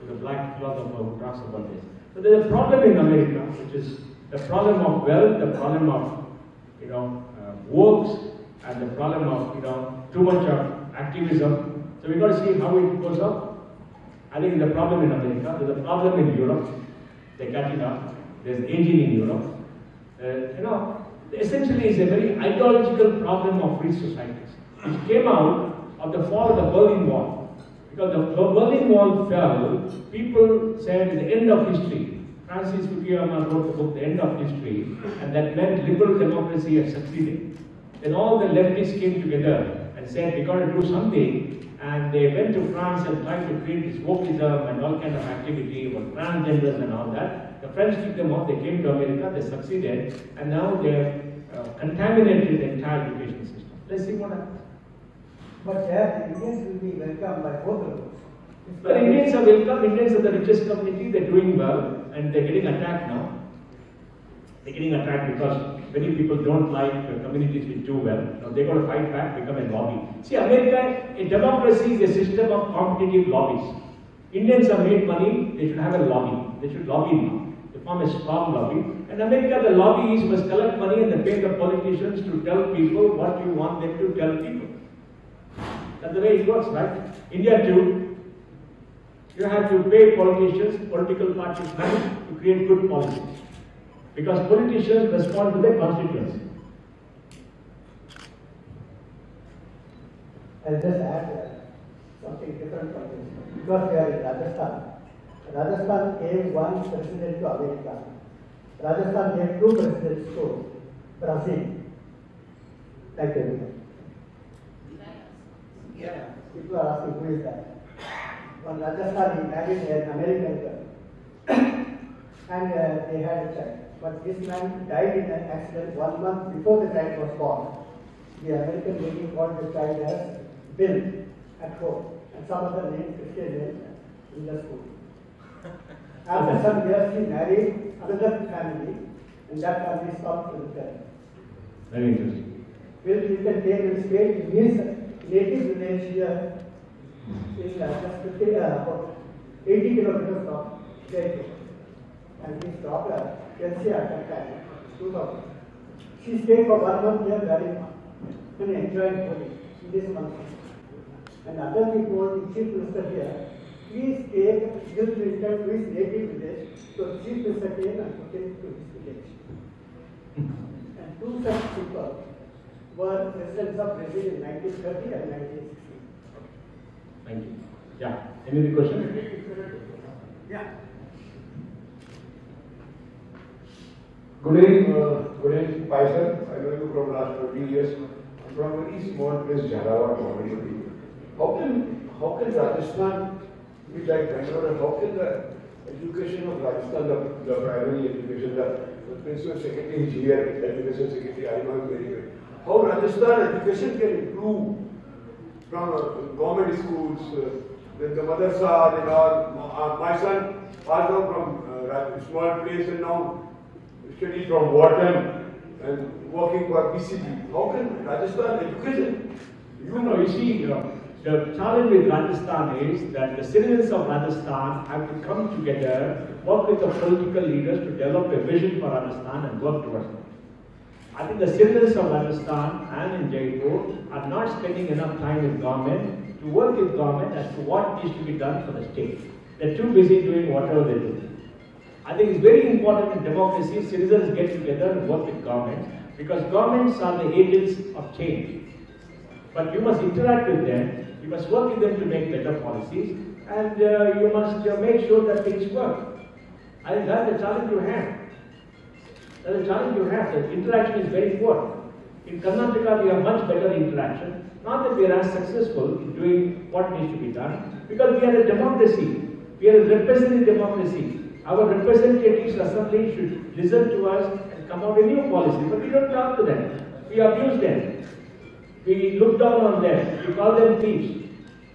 the black philosopher who talks about this. So there's a problem in America, which is the problem of wealth, the problem of works, and the problem of too much of activism. So we've got to see how it goes up. I think there's a problem in America. There's a problem in Europe. They're catching up. There's aging in Europe. Essentially, it's a very ideological problem of free societies, which came out of the fall of the Berlin Wall. Because the Berlin Wall fell, people said it's the end of history. Francis Fukuyama wrote the book, The End of History, and that meant liberal democracy had succeeded. Then all the leftists came together and said, we got to do something, and they went to France and tried to create this wokeism and all kind of activity about transgenders and all that. The French kicked them off, they came to America, they succeeded, and now they've contaminated the entire education system. Let's see what happens. But there, the Indians will be welcomed by both of us. But Indians are welcome, Indians are the richest community, they're doing well, and they're getting attacked now. They're getting attacked because many people don't like communities which do well. Now they've got to fight back, become a lobby. See, America, a democracy is a system of competitive lobbies. Indians have made money, they should have a lobby. They should lobby now. They form a strong lobby. In America, the lobbyists must collect money and they pay the politicians to tell people what you want them to tell people. That's the way it works, right? India too, you have to pay politicians, political parties money to create good policies. Because politicians respond to their constituency. I'll just add something different from this. Because we are in Rajasthan. Rajasthan gave one president to America. Rajasthan gave two presidents to Brazil. Thank you. Yeah. People are asking who is that. One Rajasthan, he married an American girl. And they had a child. But this man died in an accident 1 month before the child was born. The American lady called the child as Bill at home, and some other name, Christian name, in the school. After some years, he married another family, and that family stopped to the parents. Very interesting. Bill, you can take him straight in his native village here, in about 80 kilometers from Jaipur. And his daughter, Chelsea, at that time, 2000. She stayed for 1 month here very much and enjoyed Holi in this month. And other people, the chief minister here, please take Bill Clinton to his native village. So chief minister came and took him to his village. And 2 people were residents of Brazil in 1930 and 1960. Thank you. Yeah. Any other question? Yeah. Good evening, Pai sir. I know you from last 20 years. I'm from a very small place, Jhalawar, Mohandas. How can Rajasthan be like Bangalore, and how can the education of Rajasthan, the primary education, the principal secretary is here, education secretary, I know him very well. How Rajasthan education can improve from government schools, with the madrasa and all. My son passed out from a small place and now studied from Wharton and working for PCB. How can Rajasthan education? You see, the challenge with Rajasthan is that the citizens of Rajasthan have to come together, work with the political leaders to develop a vision for Rajasthan and work towards it. I think the citizens of Rajasthan and in Jaipur are not spending enough time with government to work with government as to what needs to be done for the state. They're too busy doing whatever they do. I think it's very important in democracy, citizens get together and work with government, because governments are the agents of change. But you must interact with them, you must work with them to make better policies, and you must make sure that things work. I think that's the challenge you have. That's the challenge you have. The interaction is very poor. In Karnataka, we have much better interaction. Not that we are as successful in doing what needs to be done, because we are a democracy. We are a representative democracy. Our representatives assembly should listen to us and come out with new policy, but we don't talk to them. We abuse them. We look down on them. We call them thieves.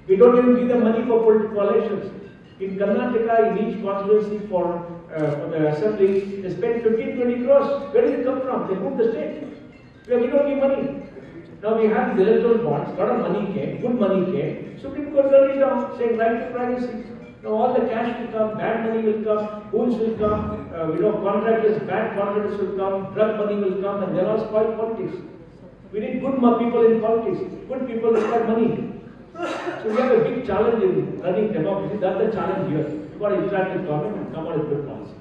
We don't even give them money for political elections. In Karnataka, in each constituency for the assembly, they spend 15-20 crores. Where does it come from? They move the state. We don't give money. Now we have the electoral bonds, a lot of money came, good money came. Supreme Court turned it down, saying right to privacy. Now all the cash will come, bad money will come, goons will come, contractors, bad contractors will come, drug money will come, and they'll all spoil politics. We need good people in politics. Good people require money. So we have a big challenge in running democracy. That's the challenge here. You've got to interact with government and come out with good policies.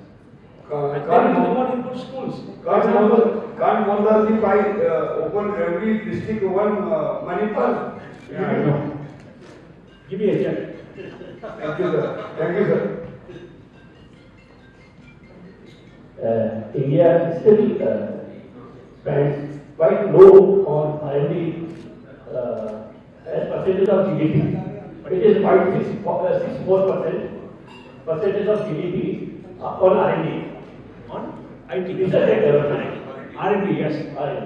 And then come out with good schools. Can't Mohandas Pai open every district one money fund? Yeah, I know. Give me a check. Thank you, sir. Thank you, sir. India still spends quite low on R&D as percentage of GDP. But it is quite 64% percentage of GDP on R&D. On IT. Research and development. R&D, yes. R&D.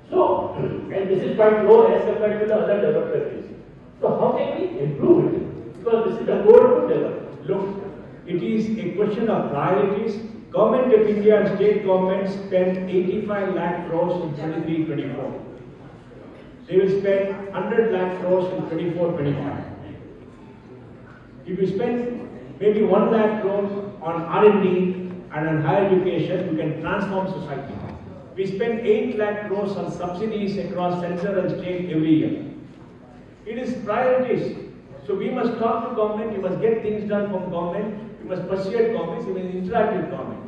So, and this is quite low as compared to the other developed countries. So how can we improve it? Because this is the core to develop. Look, it is a question of priorities. Government of India and state governments spend 85 lakh crores in 23-24. They will spend 100 lakh crores in 24-25. If you spend maybe 1 lakh crores on R&D and on higher education, you can transform society. We spend 8 lakh crores on subsidies across central and state every year. It is priorities. So we must talk to government, you must get things done from government, you must persuade governments, you must interact with government.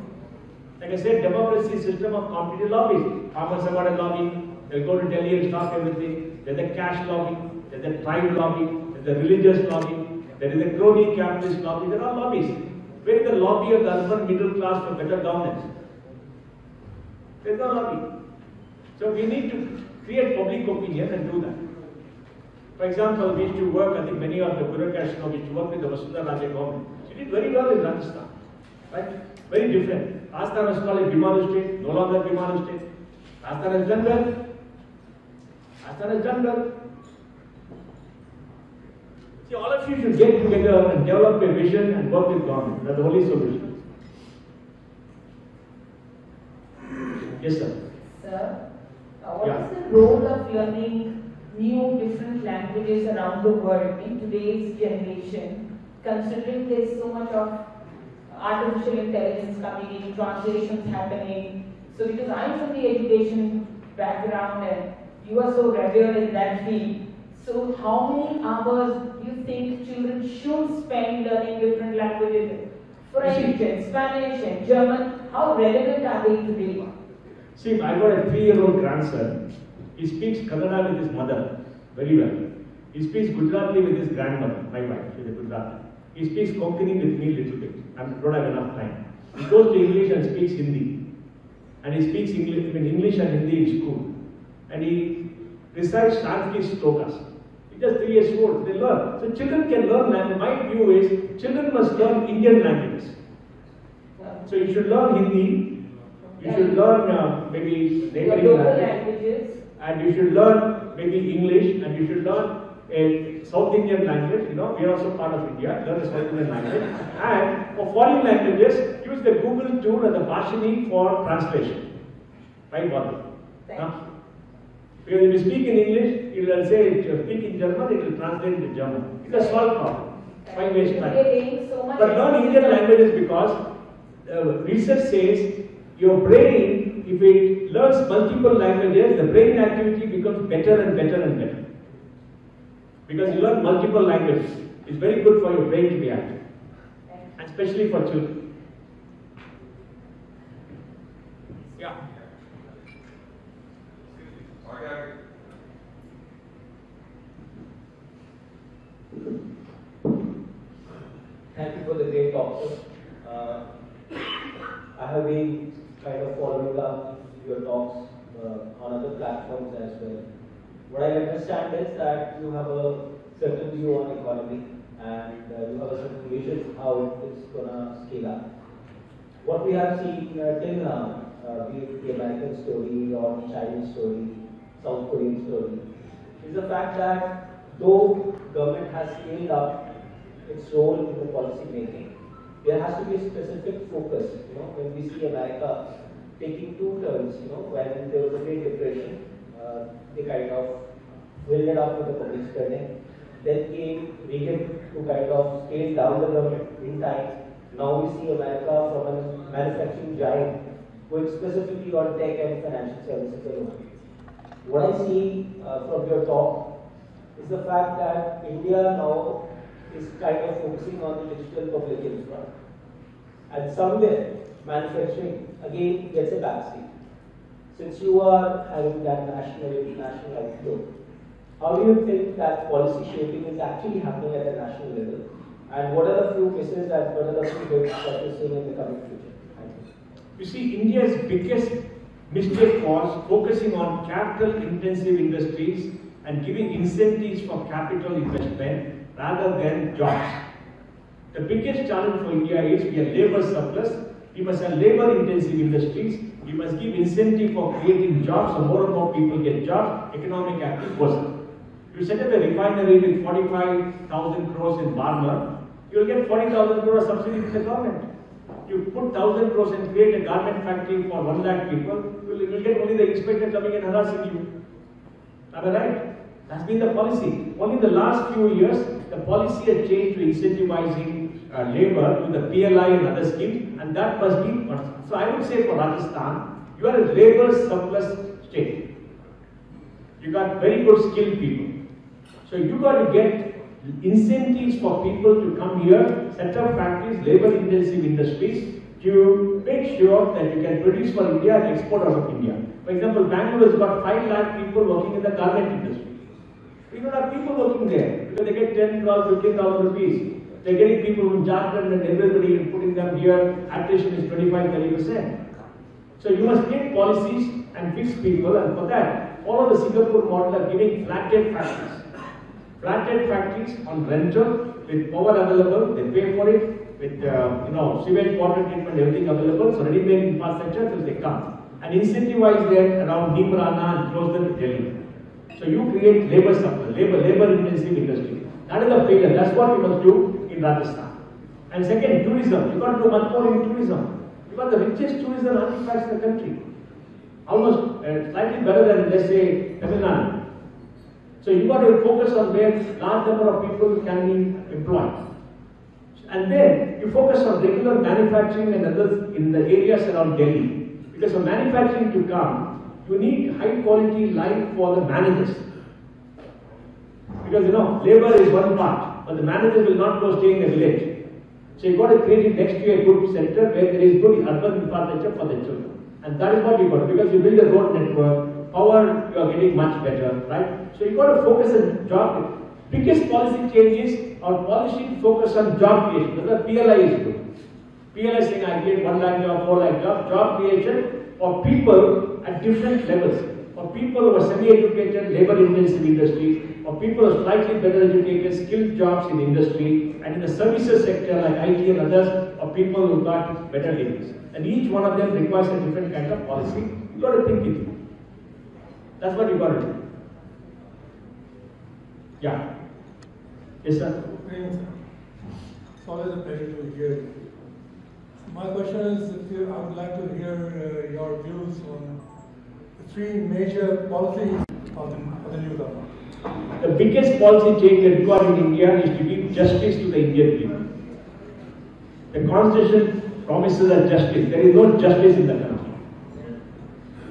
Like I said, democracy is a system of competitive lobbies. Farmers have got a lobby, they'll go to Delhi and stop everything. There's a cash lobby, there's a tribe lobby, there's a religious lobby, there is a crony capitalist lobby, there are lobbies. Where is the lobby of the urban middle class for better governance? There's no lobby. So we need to create public opinion and do that. For example, we used to work, I think many of the bureaucrats know, we used to work with the Vasudha Raja government. She did very well in Rajasthan, right? Very different. Rajasthan was called a Bimaru state, no longer Bimaru state. Rajasthan has done well. Rajasthan has done well. See, all of you should get together and develop a vision and work with government. That's the only solution. Yes, sir. Sir, what is the role of learning new different languages around the world in today's generation, considering there is so much of artificial intelligence coming in, translations happening? So because I'm from the education background and you are so revered in that field, so how many hours do you think children should spend learning different languages? French and Spanish and German, how relevant are they today? See, I got a 3-year-old grandson. He speaks Kannada with his mother very well. He speaks Gujarati with his grandmother, my wife, she's a Gujarati. He speaks Konkani with me a little bit. I don't have enough time. He goes to English and speaks Hindi. And he speaks English and Hindi in school. And he recites Sanskrit slokas. He's just 3 years old. They learn. So children can learn language. My view is children must learn Indian languages. So you should learn Hindi. You should learn maybe neighboring languages. And you should learn maybe English. And you should learn a South Indian language. You know, we are also part of India. Learn a South Indian language. And for foreign languages, use the Google tool and the Bhashini for translation. Right, Bobby? Because if you speak in English, it will say, if you speak in German, it will translate into German. It's a small problem. Why waste time? But learn Indian languages because research says your brain, if it learns multiple languages, the brain activity becomes better and better and better. Because you learn multiple languages. It's very good for your brain to be active. And especially for children. Yeah. Thank you for the great talk, sir. I have been kind of following up your talks on other platforms as well. What I understand is that you have a certain view on economy and you have a certain vision how it's gonna scale up. What we have seen till now, be it the American story or the Chinese story, South Korean story, is the fact that though government has scaled up its role in the policy making, there has to be a specific focus. You know, when we see America taking 2 turns, you know, when there was a Great Depression, they kind of filled it up with the public spending. Then came Reagan to kind of scale down the government in time. Now we see America from a manufacturing giant going specifically on tech and financial services alone. What I see from your talk is the fact that India now is kind of focusing on the digital public infra. And somewhere, manufacturing again gets a backseat. Since you are having that national, international outlook, how do you think that policy shaping is actually happening at the national level? And what are the few misses and what are the few hits that you're seeing in the coming future? Thank you. You see, India's biggest mistake was focusing on capital-intensive industries and giving incentives for capital investment rather than jobs. The biggest challenge for India is we are labor surplus. We must have labor-intensive industries. We must give incentive for creating jobs so more and more people get jobs. Economic activity goes up. You set up a refinery with 45,000 crores in Barmer, you will get 40,000 crores subsidy from the government. You put 1,000 crores and create a garment factory for 1 lakh people, you will get only the inspector coming and harassing you. Am I right? That's been the policy. Only in the last few years, the policy has changed to incentivizing labor to the PLI and other schemes, and that must be. So I would say for Rajasthan, you are a labor surplus state. You got very good skilled people. So you got to get incentives for people to come here, set up factories, labor-intensive industries, to make sure that you can produce for India and export out of India. For example, Bangalore has got 5 lakh people working in the garment industry. We don't have people working there because they get 10, 12, 15,000 rupees. They're getting people from Jharkhand and everybody and putting them here. Attrition is 25-30%. So you must create policies and fix people, and for that, follow the Singapore model of giving flat-rate factories. Flat-rate factories on rental with power available, they pay for it with sewage water treatment, everything available. So ready-made infrastructure till they come and incentivize them around Nimrana and close them to Delhi. So you create labor surplus, labor-intensive industry. That is a failure. That's what we must do in Rajasthan. And second, tourism. You got to do much more in tourism. You got the richest tourism artifacts in the country. Almost slightly better than, let's say, Tamil Nadu. So you got to focus on where large number of people can be employed. And then you focus on regular manufacturing and others in the areas around Delhi. Because for manufacturing to come, you need high quality life for the managers. Because labor is one part, but the managers will not go stay in the village. So you got to create it next to a good center where there is good urban infrastructure for the children. And that is what you got, because you build a road network, power, you are getting much better, right? So you got to focus on job. Biggest policy changes are policy focus on job creation. That's PLI is good. PLI is saying I create 1 lakh job, 4 lakh job creation for people at different levels. For people who are semi-educated, labor-intensive industry, or people who are slightly better educated, skilled jobs in industry, and in the services sector like IT and others, or people who got better degrees. And each one of them requires a different kind of policy. You got to think it. That's what you got to do. Yeah. Yes, sir. It's always a pleasure to hear you. My question is, I would like to hear your views on the 3 major policies of the new government. The biggest policy change required in India is to give justice to the Indian people. The constitution promises us justice. There is no justice in the country.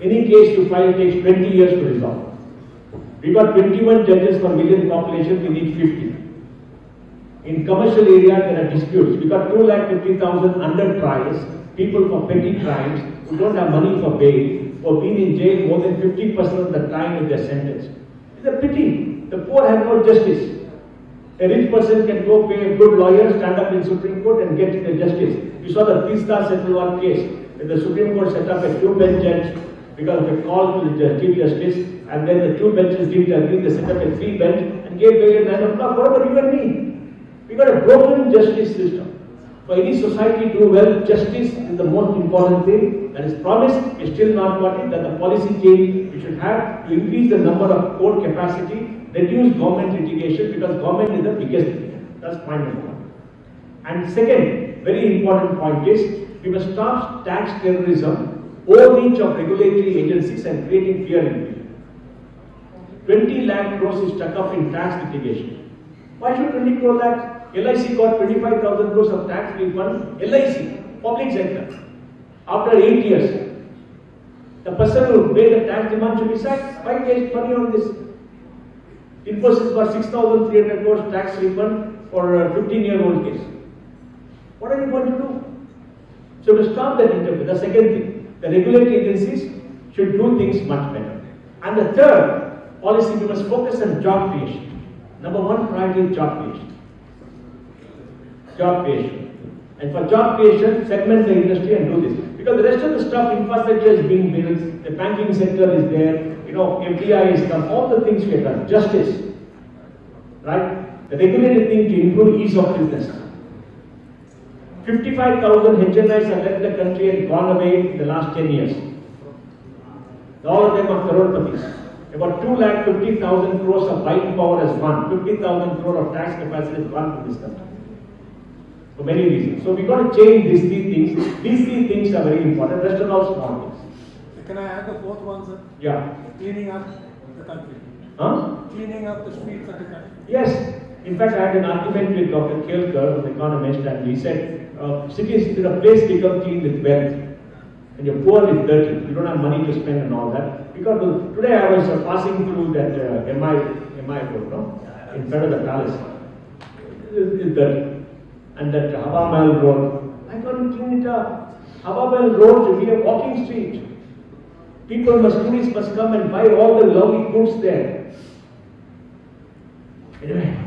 Any case you file takes 20 years to resolve. We got 21 judges per million population, we need 50. In commercial area, there are disputes. We got 250,000 under trials, people for petty crimes who don't have money for bail or been in jail more than 50% of the time with their sentence. It's a pity. The poor have no justice. A rich person can go pay a good lawyer, stand up in Supreme Court and get the justice. You saw the Tista Setalwar case, where the Supreme Court set up a 2-bench judge because of a call to the Chief Justice, and then the 2 benches didn't agree, they set up a 3-bench and gave bail at 9 o'clock. What about you and me? We got a broken justice system. For any society to do well, justice is the most important thing that is promised. We still not got it. That the policy change we should have to increase the number of court capacity, reduce government litigation, because government is the biggest litigator. That's point number 1. And second, very important point is we must stop tax terrorism, overreach of regulatory agencies and creating fear in people. 20 lakh crores is stuck up in tax litigation. Why should 20 crore lakhs? LIC got 25,000 crores of tax refund. LIC, public sector. After 8 years, the person who paid the tax demand should be sacked. Why waste money on this? Infosys got 6,300 crores tax refund for a 15-year-old case. What are you going to do? So to stop that interference, the second thing, the regulatory agencies should do things much better. And the third policy, we must focus on job creation. Number 1 priority is job creation. Job creation. And for job creation, segment the industry and do this. Because the rest of the stuff, infrastructure is being built, the banking sector is there, FDI is come, all the things we have done. Justice. Right? The regulated thing to improve ease of business. 55,000 HNIs have left the country and gone away in the last 10 years. All of them are crore-patis. About 250,000 crores of buying power has gone. 50,000 crore of tax capacity has gone from this country. For many reasons. So we got to change these 3 things. These 3 things are very important. Rest are all small things. Can I add the 4th one, sir? Yeah. Cleaning up the country. Huh? Cleaning up the streets of the country. Yes. In fact, I had an argument with Dr. Kelkar, an economist, and he said, cities, a place become clean with wealth. And you're poor with dirty. You don't have money to spend and all that. Because today I was passing through that MI road, no? In front of the palace. It's dirty. And that Hava Mahal road, I got to clean it up. Hava Mahal road should be a walking street. Tourists must come and buy all the lovely goods there. Anyway,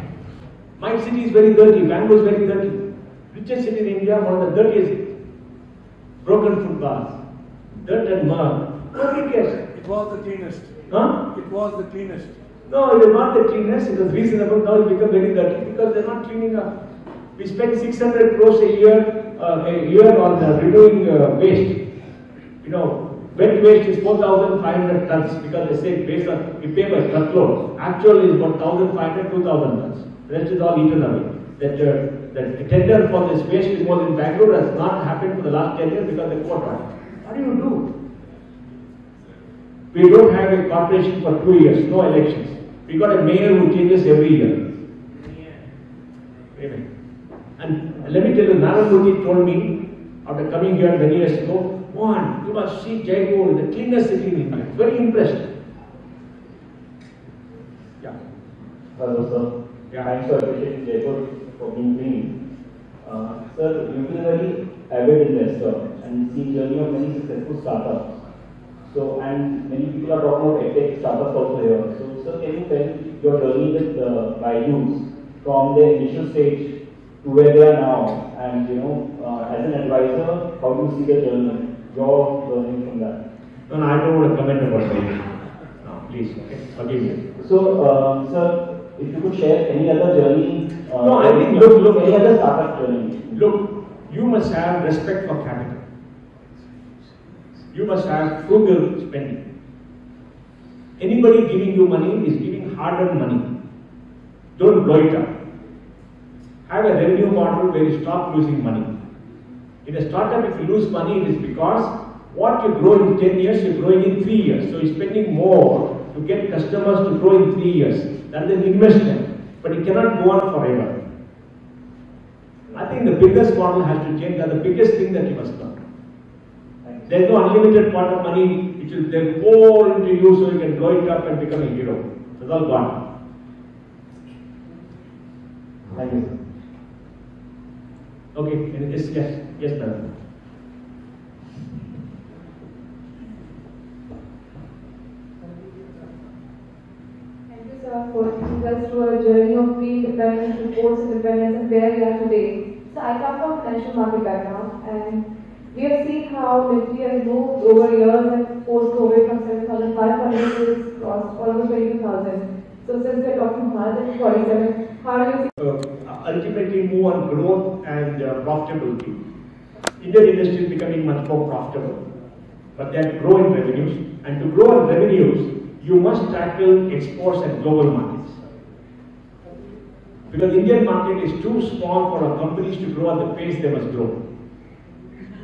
my city is very dirty, Bangalore is very dirty. Richest city in India, one of the dirtiest. Broken footpaths, dirt and mud. Nobody cares. It was the cleanest. Huh? It was the cleanest. No, it was not the cleanest, it was reasonable. Now it become very dirty because they're not cleaning up. We spend 600 crores a year on removing waste. Wet waste is 4,500 tons because they say based on, we pay by truckload. Actually is about 1,500, 2,000 tons. The rest is all eaten away. That tender for this waste is more in Bangalore has not happened for the last 10 years because the court order. What do you do? We don't have a corporation for 2 years, no elections. We got a mayor who changes every year. Amen. And let me tell you, Narendra Modi told me after coming here many years ago, Mohan, you must see Jaipur, the cleanest city in India. Very impressed. Yeah. Hello, sir. Yeah. Thanks for appreciating Jaipur for being clean. Sir, you've been a very avid investor, and and seen journey of many successful startups. So, and many people are talking about edtech startups also here. So, sir, can you tell your journey with Byju's from their initial stage to where they are now, and as an advisor, how do you see the journey? Your learning from that. No, I don't want to comment about Byju. No, please, okay, forgive me. So, sir, if you could share any other journey. No, I think look, any other startup journey. Look, you must have respect for capital. You must have frugal spending. Anybody giving you money is giving hard-earned money. Don't blow it up. Have a revenue model where you stop losing money. In a startup, if you lose money, it is because what you grow in 10 years, you're growing in 3 years. So you're spending more to get customers to grow in 3 years. That's an investment, but it cannot go on forever. I think the business model has to change. That's the biggest thing that you must learn. There's no unlimited pot of money which will then pour into you so you can blow it up and become a hero. It's all gone. Thank you, sir. Okay, yes, madam. Thank you, sir, for taking us through a journey of pre-independence to post-independence and where we are today. So I come from financial market background, and we have seen how Nifty has moved over years and post-COVID from 7,500 to crossed almost 22,000. So since we are talking more than 47, how do you see? Ultimately move on growth and profitability. Indian industry is becoming much more profitable, but they have to grow in revenues. And to grow in revenues, you must tackle exports and global markets. Because the Indian market is too small for our companies to grow at the pace they must grow.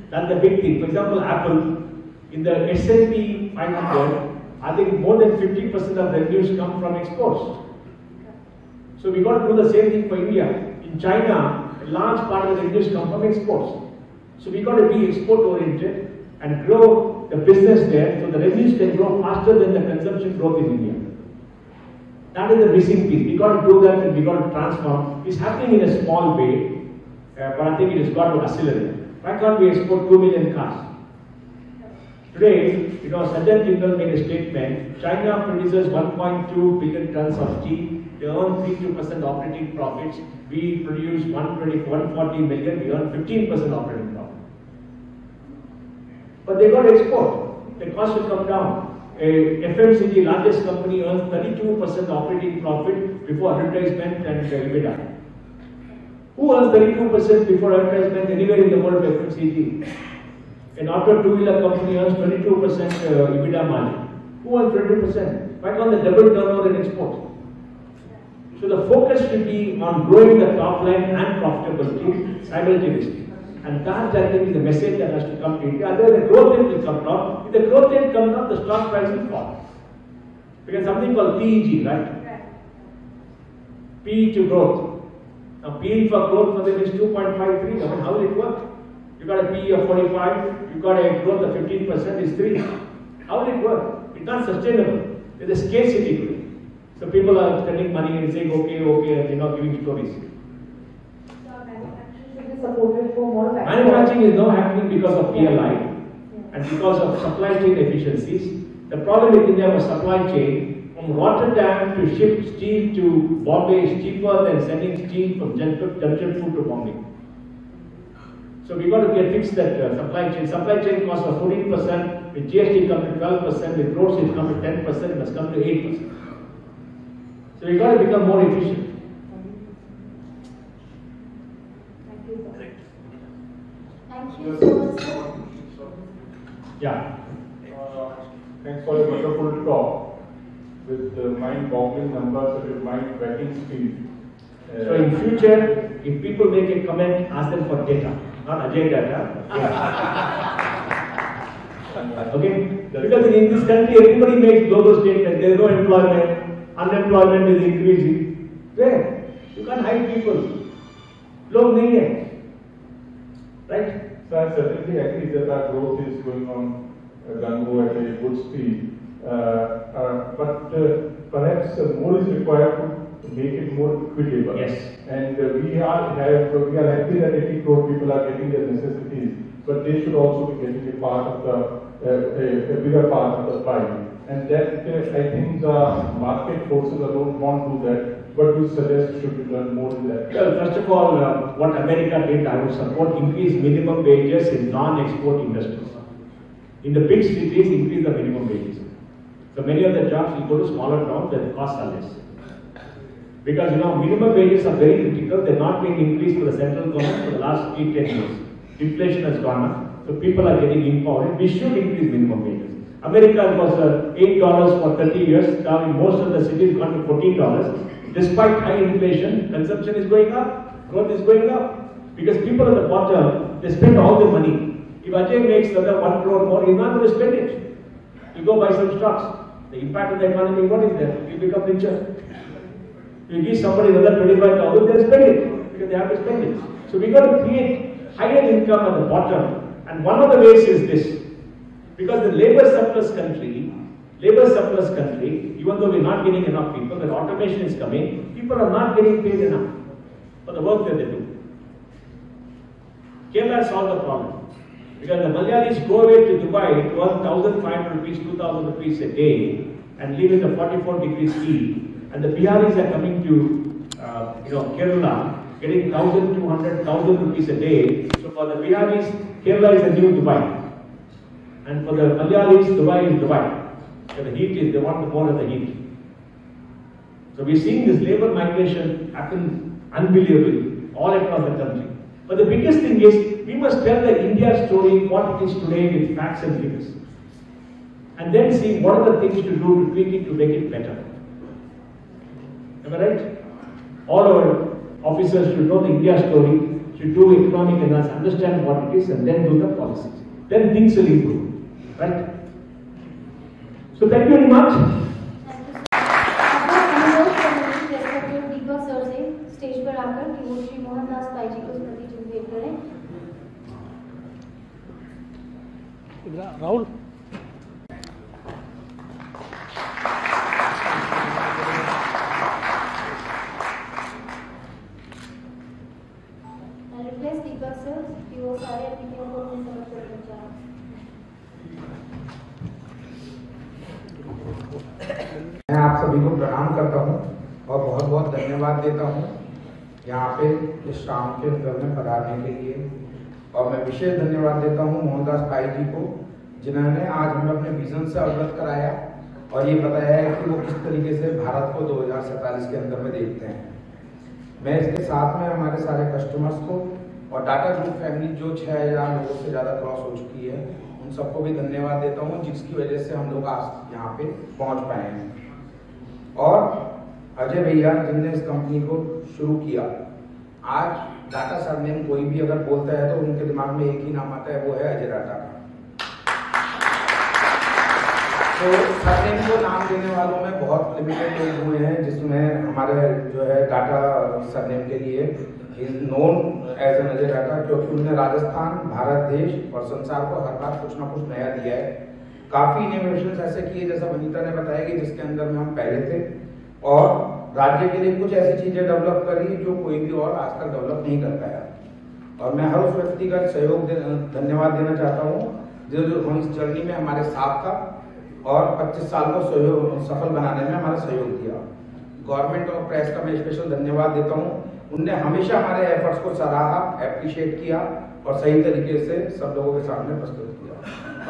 That's the big thing. For example, Apple, in the S&P 500, I think more than 50% of revenues come from exports. So we got to do the same thing for India. In China, a large part of the revenues come from exports. So we got to be export oriented and grow the business there so the revenues can grow faster than the consumption growth in India. That is the missing piece. We got to do that and we got to transform. It's happening in a small way, but I think it has got to accelerate. Why can't we export 2 million cars? Today, Sajjan Jindal made a statement. China produces 1.2 billion tons of steel. They earn 3% operating profits. We produce 140 million. We earn 15% operating profit. But they got to export. The cost will come down. A FMCG largest company earns 32% operating profit before advertisement and EBITDA. Who earns 32% before advertisement anywhere in the world of FMCG? An auto two-wheeler company earns 22% EBITDA margin. Who earns 22%? Why can't they double turnover in export? So the focus should be on growing the top line and profitability simultaneously. And that, I think, is the message that has to come to India. Otherwise, the growth rate will come down. If the growth rate comes down, the stock price will fall. Because something called PEG, right? P to growth. Now, PE for growth for them is 2.53. I mean, how will it work? You got a PE of 45, you got a growth of 15%, is 3. How will it work? It's not sustainable. There's a scarcity to it. So people are spending money and saying, okay, and giving stories. Supported for more manufacturing is now happening because of PLI and because of supply chain efficiencies. The problem with India was supply chain. From Rotterdam to ship steel to Bombay is cheaper than sending steel from Jamshedpur to Bombay. So we got to get fixed that supply chain. Supply chain costs are 14%, with GST come to 12%, with roads it come to 10%, it must come to 8%. So we got to become more efficient. Thank you so much, sir. Yeah. Thanks for a wonderful talk with mind-boggling numbers and mind-wrecking speed. So in future, if people make a comment, ask them for data, not Ajay data. Okay? Because in this country, everybody makes global statements. There is no employment, unemployment is increasing. Where? You can't hide people. Log nahi hai. Right? So I certainly agree that our growth is going on gung-ho at a good speed. But perhaps more is required to make it more equitable. Yes. And we are happy that 80 crore people are getting their necessities. but they should also be getting a part of the a bigger part of the pie. And that I think the market forces alone won't do that. What you suggest should be done more in that? Well, first of all, what America did, I would support increase minimum wages in non-export industries. In the big cities, increase the minimum wages. So many of the jobs will go to smaller towns where the costs are less. Because minimum wages are very critical. They're not being increased for the central government for the last 8-10 years. Inflation has gone up, so people are getting empowered. We should increase minimum wages. America was $8 for 30 years. Now in most of the cities, gone to $14. Despite high inflation, consumption is going up, growth is going up. Because people at the bottom, they spend all their money. If Ajay makes another 1 crore more, he's not going to spend it. You go buy some stocks. The impact of the economy, what is there? You become richer. You give somebody another 25,000, they'll spend it because they have to spend it. So we got to create higher income at the bottom. And one of the ways is this. Because the labor surplus country, even though we're not getting enough people, when automation is coming, people are not getting paid enough for the work that they do. Kerala solved the problem. Because the Malayalis go away to Dubai to earn 1,500 rupees, 2,000 rupees a day and live in the 44 degrees heat. And the Biharis are coming to Kerala, getting 1,200, 1,000 rupees a day. So for the Biharis, Kerala is the new Dubai. And for the Malayalis, Dubai is Dubai. So the heat is, they want the more of the heat. So we're seeing this labor migration happen unbelievably all across the country. But the biggest thing is, we must tell the India story, what it is today with facts and figures. And then see what are the things to do to tweak it to make it better. Am I right? All our officers should know the India story, should do economic analysis, understand what it is, and then do the policies. Then things will improve. Right? So thank you very much. Deepak sir से stage पर आकर कि वो श्री मोहनदास पाई जी को स्मृति चिन्ह भेंट करें। Rahul request दीपक sir कि वो सारे अतिथियों को अपने समक्ष रखना चाहें। मैं आप सभी को प्रणाम करता हूं और बहुत बहुत धन्यवाद देता हूं यहाँ पे इस शाम के अंदर में पधारने के लिए। और मैं विशेष धन्यवाद देता हूं मोहनदास पाई जी को, जिन्होंने आज हमें अपने विजन से अवगत कराया और ये बताया है कि वो किस तरीके से भारत को 2047 के अंदर में देखते हैं। मैं इसके साथ में हमारे सारे कस्टमर्स को और टाटा ग्रुप फैमिली जो 6000 लोगों से ज़्यादा क्रॉस हो चुकी है, उन सबको भी धन्यवाद देता हूँ, जिसकी वजह से हम लोग आज यहाँ पे पहुँच पाए हैं। और अजय भैया जिनने इस कंपनी को शुरू किया, आज डाटा सरनेम कोई भी अगर बोलता है तो उनके दिमाग में एक ही नाम आता है, वो है अजय डाटा का। तो सरनेम को नाम देने वालों में बहुत लिमिटेड लोग हुए हैं, जिसमें हमारे जो है डाटा सरनेम के लिए is known as an Ajay Datta, क्योंकि उन्होंने राजस्थान, भारत देश और संसार को हर बार कुछ ना कुछ नया दिया है। काफी इनोवेशंस ऐसे किए, जैसा वनीता ने बताया कि जिसके अंदर में हम पहले थे, और राज्य के लिए कुछ ऐसी चीजें डेवलप करी जो कोई भी और आज तक डेवलप नहीं कर पाया। और मैं हर उस व्यक्ति का सहयोग धन्यवाद देना चाहता हूँ जो इस जर्नी में हमारे साथ था और 25 साल को सफल बनाने में हमारा सहयोग दिया। गवर्नमेंट और प्रेस का मैं स्पेशल धन्यवाद देता हूँ, उनने हमेशा हमारे एफर्ट्स को सराहा, एप्रिशिएट किया और सही तरीके से सब लोगों के सामने प्रस्तुत किया।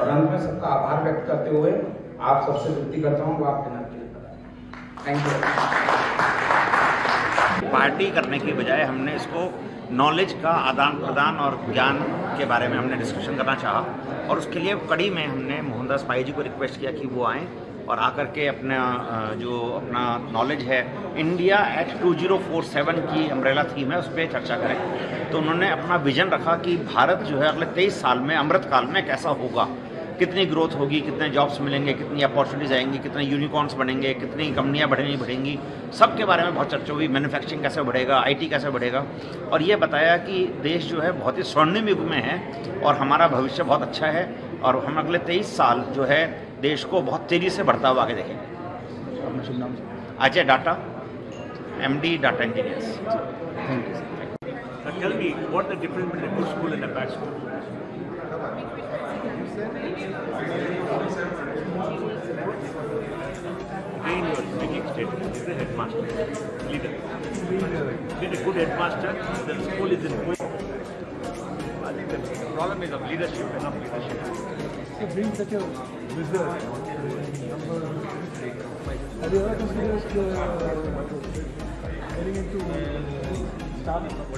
और अंत में सबका आभार व्यक्त करते हुए आप सबसे विनती करता हूँ, वो आपके नाम के लिए बताएं। Thank you. पार्टी करने की बजाय हमने इसको नॉलेज का आदान प्रदान और ज्ञान के बारे में हमने डिस्कशन करना चाहा, और उसके लिए कड़ी में हमने मोहनदास पाई जी को रिक्वेस्ट किया कि वो आएँ और आकर के अपना नॉलेज है इंडिया एट 2047 की अम्ब्रेला थीम है, उस पर चर्चा करें। तो उन्होंने अपना विजन रखा कि भारत जो है अगले 23 साल में अमृत काल में कैसा होगा, कितनी ग्रोथ होगी, कितने जॉब्स मिलेंगे, कितनी अपॉर्चुनिटीज आएंगी, कितने यूनिकॉर्न्स बनेंगे, कितनी कंपनियां बढ़ेंगी, सब के बारे में बहुत चर्चा हुई। मैन्युफैक्चरिंग कैसे बढ़ेगा, आईटी कैसे बढ़ेगा, और ये बताया कि देश जो है बहुत ही स्वर्णिम युग में है और हमारा भविष्य बहुत अच्छा है और हम अगले 23 साल जो है देश को बहुत तेज़ी से बढ़ता हुआ आगे देखेंगे। Ajay data, MD data engineers. Tell me, what the difference between a good school and a bad school? Again, your speaking statement is the headmaster, leader. Get a good headmaster, the school is in good. I think the problem is of leadership, enough leadership. To bring such a wizard, have you ever considered getting into startup?